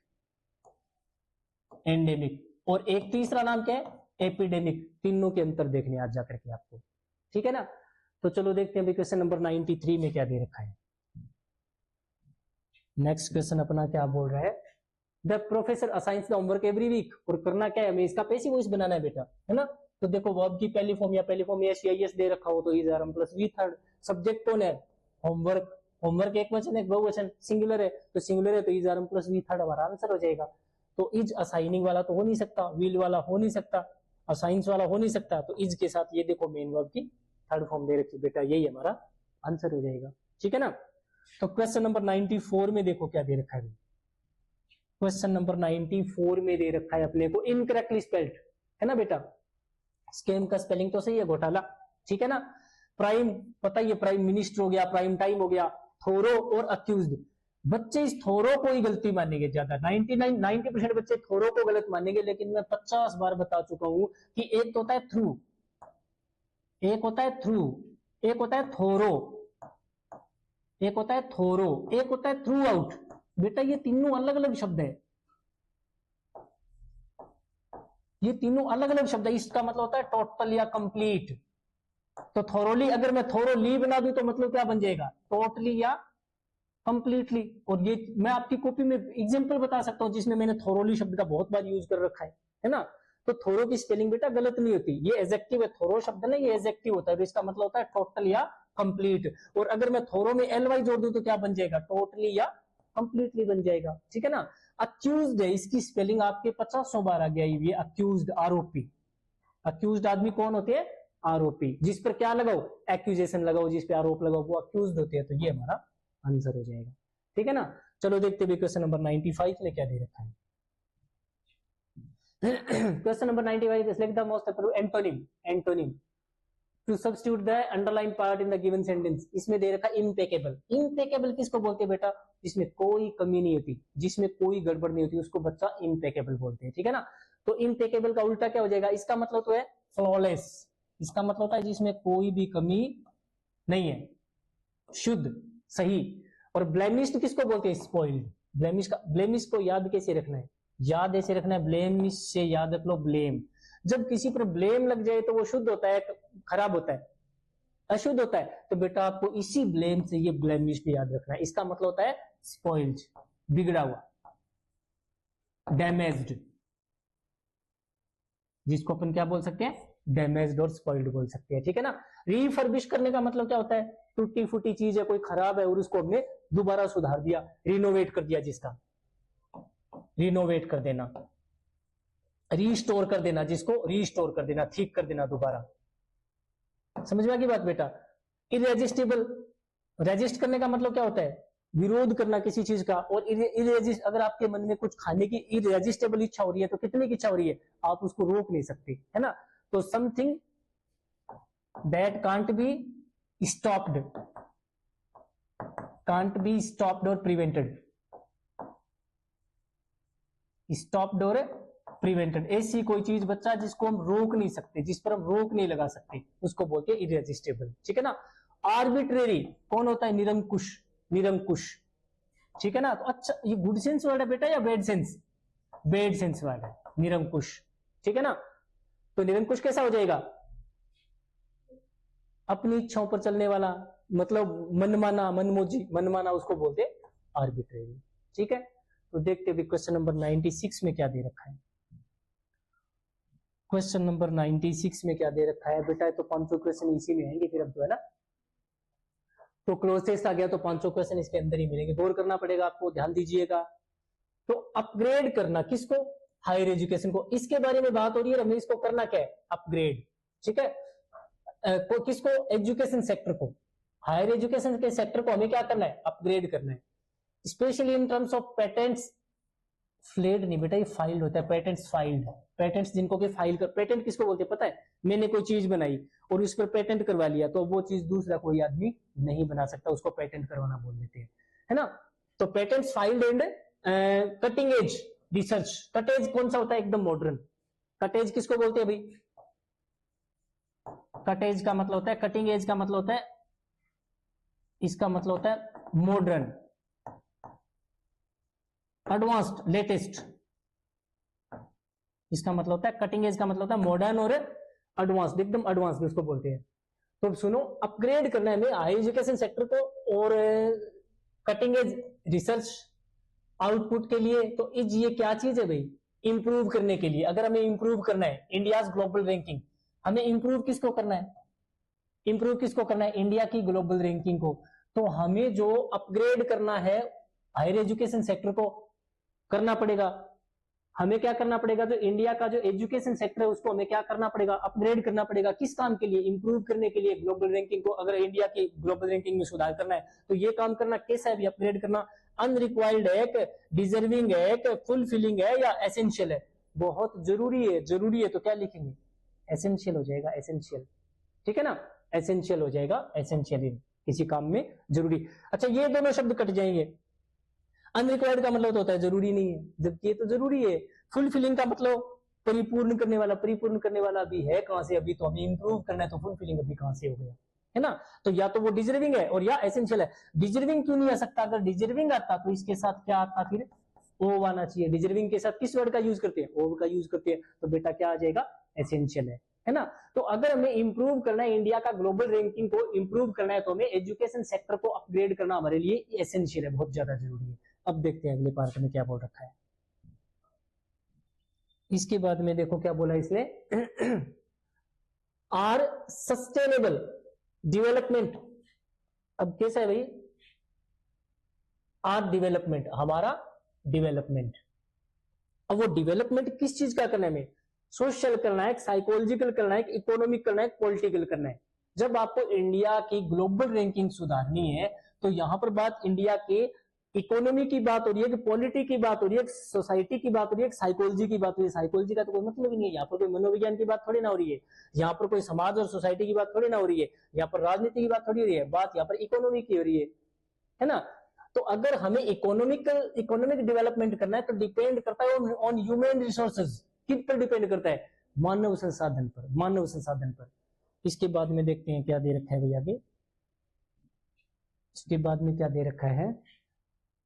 S1: एंडेमिक, और एक तीसरा नाम क्या है, एपिडेमिक। तीनों के अंतर देखने आज जाकर के आपको, ठीक है ना। तो चलो देखते हैं क्वेश्चन नंबर 93 में क्या दे रखा है। नेक्स्ट क्वेश्चन अपना क्या बोल रहा है, the professor assigns the homework every week, और करना क्या है, हमें इसका पैसिव वॉइस बनाना है बेटा, है ना। तो देखो वर्ब की पहली फॉर्म या पहली फॉर्म एस दे रखा हो तो is RM plus V third, subject कौन है, होमवर्क, होमवर्क एक वचन एक बहुवचन, सिंगुलर है तो सिंगुलर है तो is RM plus V third हमारा आंसर हो जाएगा। तो इज असाइनिंग वाला तो हो नहीं सकता, विल वाला हो नहीं सकता, असाइंस वाला हो नहीं सकता, तो इज के साथ ये देखो मेन वर्ब की थर्ड फॉर्म दे रखी बेटा, यही हमारा आंसर हो जाएगा, ठीक है ना। तो क्वेश्चन नंबर 94 में देखो क्या दे रखा है, क्वेश्चन नंबर 94 में दे रखा है अपने को इनकरेक्टली स्पेल्ड, है ना बेटा। स्कैम का स्पेलिंग तो सही है, घोटाला, ठीक है ना। प्राइम पता ही है, प्राइम मिनिस्टर हो गया, प्राइम टाइम हो गया, थोरो और अक्यूज्ड। बच्चे इस थोरो को ही गलती मानेंगे ज्यादा, 90% बच्चे थोरो को गलत मानेंगे, लेकिन मैं 50 बार बता चुका हूं कि एक तो होता है थ्रू, एक होता है थ्रू, एक होता है थोरो, एक होता है थोरो, एक होता है थ्रू आउट। बेटा ये तीनों अलग अलग शब्द है, ये तीनों अलग अलग शब्द है। इसका मतलब होता है टोटल या कंप्लीट। तो थोरोली अगर मैं थोरोली बना दूं तो मतलब क्या बन जाएगा, टोटली या कंप्लीटली। और ये मैं आपकी कॉपी में एग्जांपल बता सकता हूं जिसमें मैंने थोरोली शब्द का बहुत बार यूज कर रखा है ना। तो थोरो की स्पेलिंग बेटा गलत नहीं होती, ये एडजेक्टिव है, थोरो शब्द ना ये एडजेक्टिव होता है, तो इसका मतलब होता है टोटल या कंप्लीट। और अगर मैं थोरो में एल जोड़ दूं तो क्या बन जाएगा, टोटली या कंप्लीटली बन जाएगा, ठीक है ना। अक्यूज्ड है, इसकी स्पेलिंग आपके 50 बार आ गया ये अक्यूज्ड, आरोपी। अक्यूज्ड आदमी कौन होते हैं, आरोपी। जिस पर क्या लगाओ, एक्यूजेशन लगाओ, जिस पे आरोप लगाओ वो अक्यूज्ड होते हैं। तो ये हमारा आंसर हो जाएगा, ठीक है ना। चलो देखते हैं क्वेश्चन नंबर 95 में क्या दे रखा है। Question number 95, select the most appropriate antonym, antonym to substitute the underline part in the given sentence, इसमें दे रखा इम्पेकेबल। इम्पेकेबल किसको बोलते हैं बेटा? जिसमें कोई कमी नहीं होती, जिसमें कोई गड़बड़ नहीं होती, उसको बच्चा इम्पेकेबल बोलते हैं, ठीक है ना। तो इम्पेकेबल का उल्टा क्या हो जाएगा? इसका मतलब तो है फ्लॉलेस, इसका मतलब होता है जिसमें कोई भी कमी नहीं है, शुद्ध, सही। और ब्लेमिश्ड किसको बोलते हैं? स्पॉइल्ड। ब्लेमिश को याद कैसे रखना है? याद ऐसे रखना है, ब्लेमिश से याद रख लो ब्लेम। जब किसी पर ब्लेम लग जाए तो वो शुद्ध होता है, खराब होता है, अशुद्ध होता है। तो बेटा आपको इसी ब्लेम से ये ब्लेमिश भी याद रखना है। इसका मतलब होता है स्पॉइल्ड, बिगड़ा हुआ, डैमेज्ड, जिसको अपन क्या बोल सकते हैं? डैमेज्ड और स्पॉइल्ड बोल सकते हैं, ठीक है ना। रिफर्बिश करने का मतलब क्या होता है? टूटी फूटी चीज है, कोई खराब है और उसको हमने दोबारा सुधार दिया, रिनोवेट कर दिया, जिसका रिनोवेट कर देना, रीस्टोर कर देना, जिसको रीस्टोर कर देना, ठीक कर देना दोबारा। समझ में आ गई बात बेटा? इरेजिस्टेबल, रेजिस्ट करने का मतलब क्या होता है? विरोध करना किसी चीज का। और इरेजिस्ट, अगर आपके मन में कुछ खाने की इरेजिस्टेबल इच्छा हो रही है तो कितने की इच्छा हो रही है, आप उसको रोक नहीं सकते, है ना। तो something that can't be stopped, can't be stopped और प्रिवेंटेड, स्टॉप्ड और प्रिवेंटेड, ऐसी कोई चीज बच्चा जिसको हम रोक नहीं सकते, जिस पर हम रोक नहीं लगा सकते, उसको बोलते हैं इरेजिस्टेबल, ठीक है ना। आर्बिट्रेरी कौन होता है? निरंकुश, निरंकुश, ठीक है ना। तो अच्छा, ये गुड सेंस वर्ड है बेटा या bad sense? Bad sense word है निरंकुश, ठीक है ना। तो निरंकुश कैसा हो जाएगा? अपनी इच्छाओं पर चलने वाला, मतलब मनमाना, मनमोजी, मनमाना, उसको बोलते हैं आर्बिट्रेरी, ठीक है। तो देखते हैं क्वेश्चन नंबर 96 में क्या दे रखा है। क्वेश्चन नंबर 96 में क्या दे रखा है बेटा? तो 500 क्वेश्चन इसी में आएंगे फिर अब, तो है ना। तो क्लोजेस्ट आ गया तो 500 क्वेश्चन इसके अंदर ही मिलेंगे, गौर करना पड़ेगा आपको, ध्यान दीजिएगा। तो अपग्रेड करना किसको? हायर एजुकेशन को। इसके बारे में बात हो रही है, हमें इसको करना क्या है? अपग्रेड, ठीक है। किसको? एजुकेशन सेक्टर को, हायर एजुकेशन के सेक्टर को हमें क्या करना है? अपग्रेड करना है। Specially in terms of patents, fled नहीं बेटा, ये फाइल्ड होता है, पेटेंट्स फाइल्ड, पेटेंट्स जिनको भी फाइल कर, पेटेंट किसको बोलते हैं पता है? मैंने कोई चीज बनाई और उस पर पेटेंट करवा लिया तो वो चीज दूसरा कोई आदमी नहीं बना सकता, उसको पेटेंट करवाना बोल देते हैं, है ना। तो patents filed and cutting edge research. Cottage कौन सा होता है? एकदम मॉडर्न। कटेज किसको बोलते हैं भाई? कटेज का मतलब होता है, कटिंग एज का मतलब होता है, इसका मतलब होता है मॉडर्न, एडवांस्ड, लेटेस्ट। इसका मतलब होता है कटिंग एज का मतलब होता है मॉडर्न और एडवांस्ड, एकदम एडवांस्ड उसको बोलते हैं। तो सुनो, अपग्रेड करना है हमें हाई एजुकेशन सेक्टर को और कटिंग एज रिसर्च आउटपुट के लिए। तो ये क्या चीज है भाई? इंप्रूव करने के लिए। अगर हमें इंप्रूव करना है इंडियाज ग्लोबल रैंकिंग, हमें इंप्रूव किसको करना है? इंप्रूव किसको करना है? इंडिया की ग्लोबल रैंकिंग को। तो हमें जो अपग्रेड करना है हायर एजुकेशन सेक्टर को करना पड़ेगा। हमें क्या करना पड़ेगा? जो इंडिया का जो एजुकेशन सेक्टर है उसको हमें क्या करना पड़ेगा? अपग्रेड करना पड़ेगा। किस काम के लिए? इंप्रूव करने के लिए, ग्लोबल रैंकिंग को। अगर इंडिया की ग्लोबल रैंकिंग में सुधार करना है तो ये काम करना कैसा है? अपग्रेड करना अनरिक्वायर्ड है, डिजर्विंग है, फुलफिलिंग है या एसेंशियल है? बहुत जरूरी है। जरूरी है तो क्या लिखेंगे? एसेंशियल हो जाएगा, एसेंशियल, ठीक है ना। एसेंशियल हो जाएगा, एसेंशियल किसी काम में जरूरी। अच्छा, ये दोनों शब्द कट जाएंगे। अनरिक्वायर्ड का मतलब तो होता है जरूरी नहीं है, जबकि ये तो जरूरी है। फुलफिलिंग का मतलब परिपूर्ण करने वाला। परिपूर्ण करने वाला अभी है कहां से? अभी तो हमें इंप्रूव करना है, तो फुलफिलिंग अभी कहां से हो गया, है ना। तो या तो वो डिजर्विंग है और या एसेंशियल है। डिजर्विंग क्यों नहीं आ सकता? अगर डिजर्विंग आता तो इसके साथ क्या आता? फिर ओ आना चाहिए। डिजर्विंग के साथ किस वर्ड का यूज करते हैं? ओ का यूज करते हैं। तो बेटा क्या आ जाएगा? एसेंशियल है ना। तो अगर हमें इंप्रूव करना है, इंडिया का ग्लोबल रैंकिंग को इंप्रूव करना है, तो हमें एजुकेशन सेक्टर को अपग्रेड करना हमारे लिए एसेंशियल है, बहुत ज्यादा जरूरी है। अब देखते हैं अगले पार्ट में क्या बोल रखा है। इसके बाद में देखो क्या बोला इसने, आर सस्टेनेबल डेवलपमेंट। अब कैसा है भाई? आर डेवलपमेंट, हमारा डेवलपमेंट। अब वो डेवलपमेंट किस चीज का करना है? हमें सोशल करना है, साइकोलॉजिकल करना है, इकोनॉमिक करना है, पॉलिटिकल करना है। जब आपको इंडिया की ग्लोबल रैंकिंग सुधारनी है तो यहां पर बात इंडिया के इकोनॉमी की बात हो रही है, कि पॉलिटी की बात हो रही है, सोसाइटी की बात हो रही है, साइकोलॉजी की बात हो रही है। साइकोलॉजी का तो कोई मतलब ही नहीं है, यहाँ पर कोई मनोविज्ञान की बात थोड़ी ना हो रही है, यहाँ पर कोई समाज और सोसाइटी की बात थोड़ी ना हो रही है, यहाँ पर राजनीति की बात थोड़ी हो रही है, बात यहाँ पर इकोनॉमी की हो रही है ना। तो अगर हमें इकोनॉमिक डेवलपमेंट करना है तो डिपेंड करता है ऑन ह्यूमन रिसोर्सेज। किन पर डिपेंड करता है? मानव संसाधन पर, मानव संसाधन पर। इसके बाद में देखते हैं क्या दे रखा है भैया आगे। इसके बाद में क्या दे रखा है?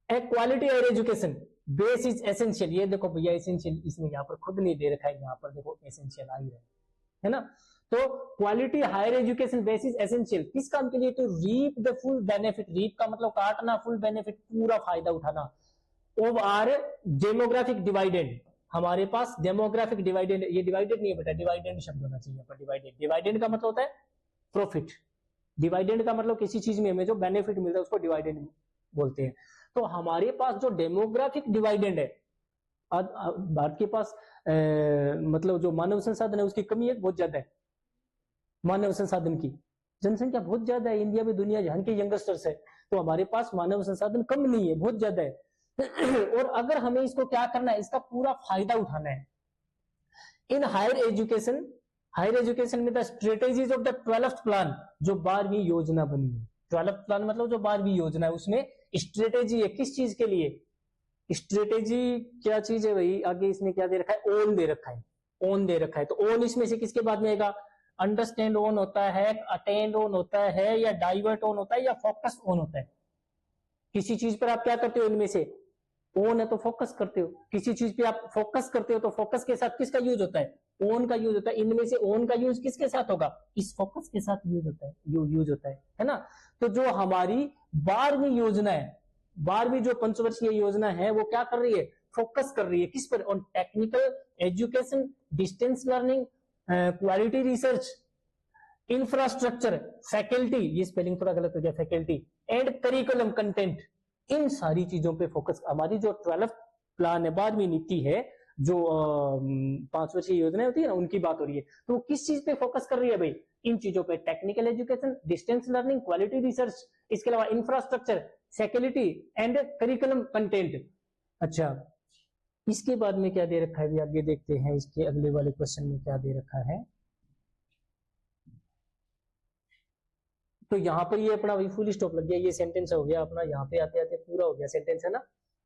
S1: A quality higher education base is essential. ये देखो भैया एसेंशियल इसमें यहाँ पर खुद नहीं दे रखा है, यहाँ पर देखो एसेंशियल आ ही रहा है ना। तो quality higher education base is essential किस काम के लिए? To reap the full benefit. Reap का मतलब काटना, फुल बेनिफिट पूरा फायदा उठाना। Of our demographic dividend. हमारे पास डेमोग्राफिक डिवाइडेंड, ये डिवाइडेड नहीं है बेटा, डिवाइडेंड शब्द होना चाहिए पर डिवाइडेड। डिवाइडेंड का मतलब होता है प्रॉफिट। डिवाइडेंड का मतलब किसी चीज में हमें जो बेनिफिट मिलता है उसको डिवाइडेंड बोलते हैं। तो हमारे पास जो डेमोग्राफिक डिवाइडेंड है, भारत के पास मतलब जो मानव संसाधन है उसकी कमी है, बहुत ज्यादा है। मानव संसाधन की जनसंख्या बहुत ज्यादा है, इंडिया में दुनिया जहां के यंगस्टर्स है, तो हमारे पास मानव संसाधन कम नहीं है, बहुत ज्यादा है। और अगर हमें इसको क्या करना है, इसका पूरा फायदा उठाना है। In higher education, higher education में the strategies of the 12th plan, जो 12वीं योजना बनी है। 12th प्लान मतलब जो 12वीं योजना है उसमें स्ट्रेटेजी है किस चीज के लिए? स्ट्रेटेजी क्या चीज है भाई? आगे इसने क्या दे रखा है? ओन दे रखा है, ओन दे रखा है। तो ओन इसमें से किसके बाद में आएगा? अंडरस्टैंड ओन होता है, अटेंड ओन होता है, या डाइवर्ट ओन होता है, या फोकस ओन होता है। किसी चीज पर आप क्या करते हो इनमें से? ओन है तो फोकस करते हो। किसी चीज पे आप फोकस करते हो तो फोकस के साथ किसका यूज होता है? ओन का यूज होता है। इनमें से ओन का यूज किसके साथ होगा? इस फोकस के साथ यूज होता है, यूज होता है ना। तो जो हमारी 12वीं योजना है, 12वीं जो पंचवर्षीय योजना है वो क्या कर रही है? फोकस कर रही है किस पर? On technical education, distance learning, quality research, infrastructure, faculty, ये स्पेलिंग थोड़ा गलत हो गया, फैकल्टी, एंड करिकुलम कंटेंट। इन सारी चीजों पे फोकस हमारी जो 12th प्लान है, 12वीं नीति है, जो 5 वर्षीय योजना होती है ना, उनकी बात हो रही है। तो वो किस चीज पे फोकस कर रही है भाई? इन चीजों पे, technical education, distance learning, quality research, इसके अलावा infrastructure, faculty and curriculum content. अच्छा, इसके बाद में क्या दे रखा है? आगे देखते हैं इसके अगले वाले क्वेश्चन में क्या दे रखा है। तो यहाँ पर ये अपना वही फुल स्टॉप लग गया, ये सेंटेंस हो गया अपना, यहाँ पे आते आते पूरा हो गया सेंटेंस, है ना।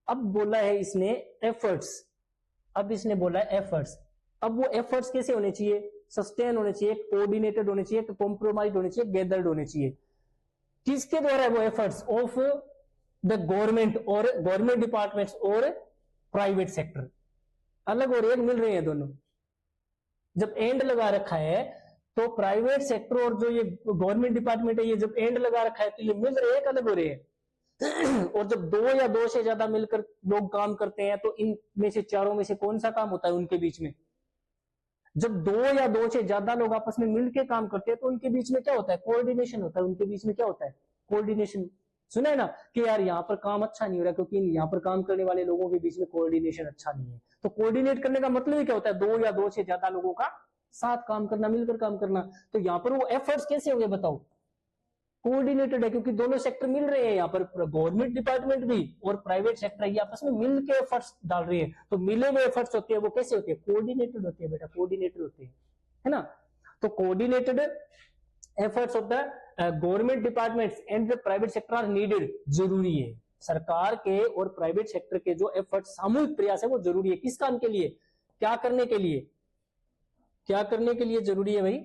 S1: अब बोला है इसने एफर्ट्स, अब इसने बोला है एफर्ट्स। अब वो एफर्ट्स कैसे होने चाहिए? सस्टेन होने चाहिए, कोऑर्डिनेटेड होने चाहिए, कॉम्प्रोमाइज होने चाहिए, गैदर्ड होने चाहिए। किसके द्वारा है वो एफर्ट्स? ऑफ द गवर्नमेंट और गवर्नमेंट डिपार्टमेंट्स और प्राइवेट सेक्टर। अलग हो रहे हैं, मिल रहे हैं दोनों। जब एंड लगा रखा है तो प्राइवेट सेक्टर और जो ये गवर्नमेंट डिपार्टमेंट है, ये जब एंड लगा रखा है तो ये मिल रहे हैं, अलग हो रहे हैं। और जब 2 या 2 से ज्यादा मिलकर लोग काम करते हैं तो इनमें से चारों में से कौन सा काम होता है उनके बीच में? जब 2 या 2 से ज्यादा लोग आपस में मिलकर काम करते हैं तो उनके बीच में क्या होता है? कोऑर्डिनेशन होता है। उनके बीच में क्या होता है? कोऑर्डिनेशन। सुना है ना कि यार यहाँ पर काम अच्छा नहीं हो रहा क्योंकि यहाँ पर काम करने वाले लोगों के बीच में कोऑर्डिनेशन अच्छा नहीं है। तो कोऑर्डिनेट करने का मतलब ही क्या होता है? 2 या 2 से ज्यादा लोगों का साथ काम करना, मिलकर काम करना। तो यहाँ पर वो एफर्ट्स कैसे होंगे बताओ? कोऑर्डिनेटेड है, क्योंकि दोनों सेक्टर मिल रहे हैं। यहाँ पर गवर्नमेंट डिपार्टमेंट भी और प्राइवेट सेक्टर ये आपस में मिलकर एफर्ट्स डाल रहे हैं। तो मिले हुए एफर्ट्स होते हैं वो कैसे होते हैं? कोऑर्डिनेटेड होते हैं बेटा, कोऑर्डिनेटेड होते हैं, है ना। तो coordinated efforts of the government departments and the private sector are needed, जरूरी है। सरकार के और प्राइवेट सेक्टर के जो एफर्ट, सामूहिक प्रयास है वो जरूरी है। किस काम के लिए? क्या करने के लिए? क्या करने के लिए जरूरी है भाई?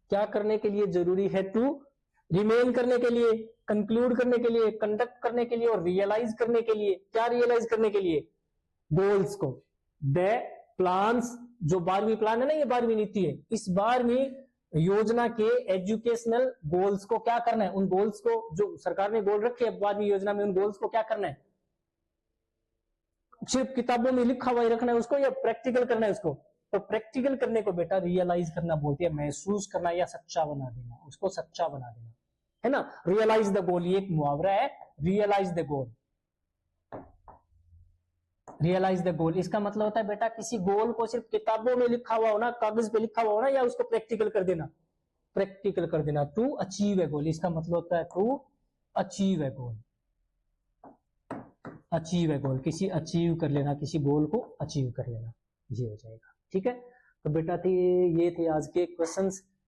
S1: क्या करने के लिए जरूरी है? टू रिमेन करने के लिए, कंक्लूड करने के लिए, कंडक्ट करने के लिए और रियलाइज करने के लिए। क्या रियलाइज करने के लिए? गोल्स को। द प्लान्स, जो 12वीं प्लान है ना, ये 12वीं नीति है, इस 12वीं योजना के एजुकेशनल गोल्स को क्या करना है? उन गोल्स को जो सरकार ने गोल रखे है 12वीं योजना में, उन गोल्स को क्या करना है? सिर्फ किताबों में लिखा हुआ ही रखना है उसको, या प्रैक्टिकल करना है उसको? तो प्रैक्टिकल करने को बेटा रियलाइज करना बोलते हैं, महसूस करना या सच्चा बना देना, उसको सच्चा बना देना, है ना। रियलाइज द गोल, ये एक मुहावरा है, realise the goal. Realise the goal, इसका मतलब होता है बेटा किसी गोल को सिर्फ किताबों में लिखा हुआ होना, कागज पे लिखा हुआ होना, या उसको प्रैक्टिकल कर देना, प्रैक्टिकल कर देना। टू अचीव ए गोल, इसका मतलब होता है to achieve a goal. Achieve है गोल, किसी अचीव कर लेना, किसी गोल को अचीव कर लेना, ये हो जाएगा। ठीक है, तो बेटा थे ये थे आज के क्वेश्चंस।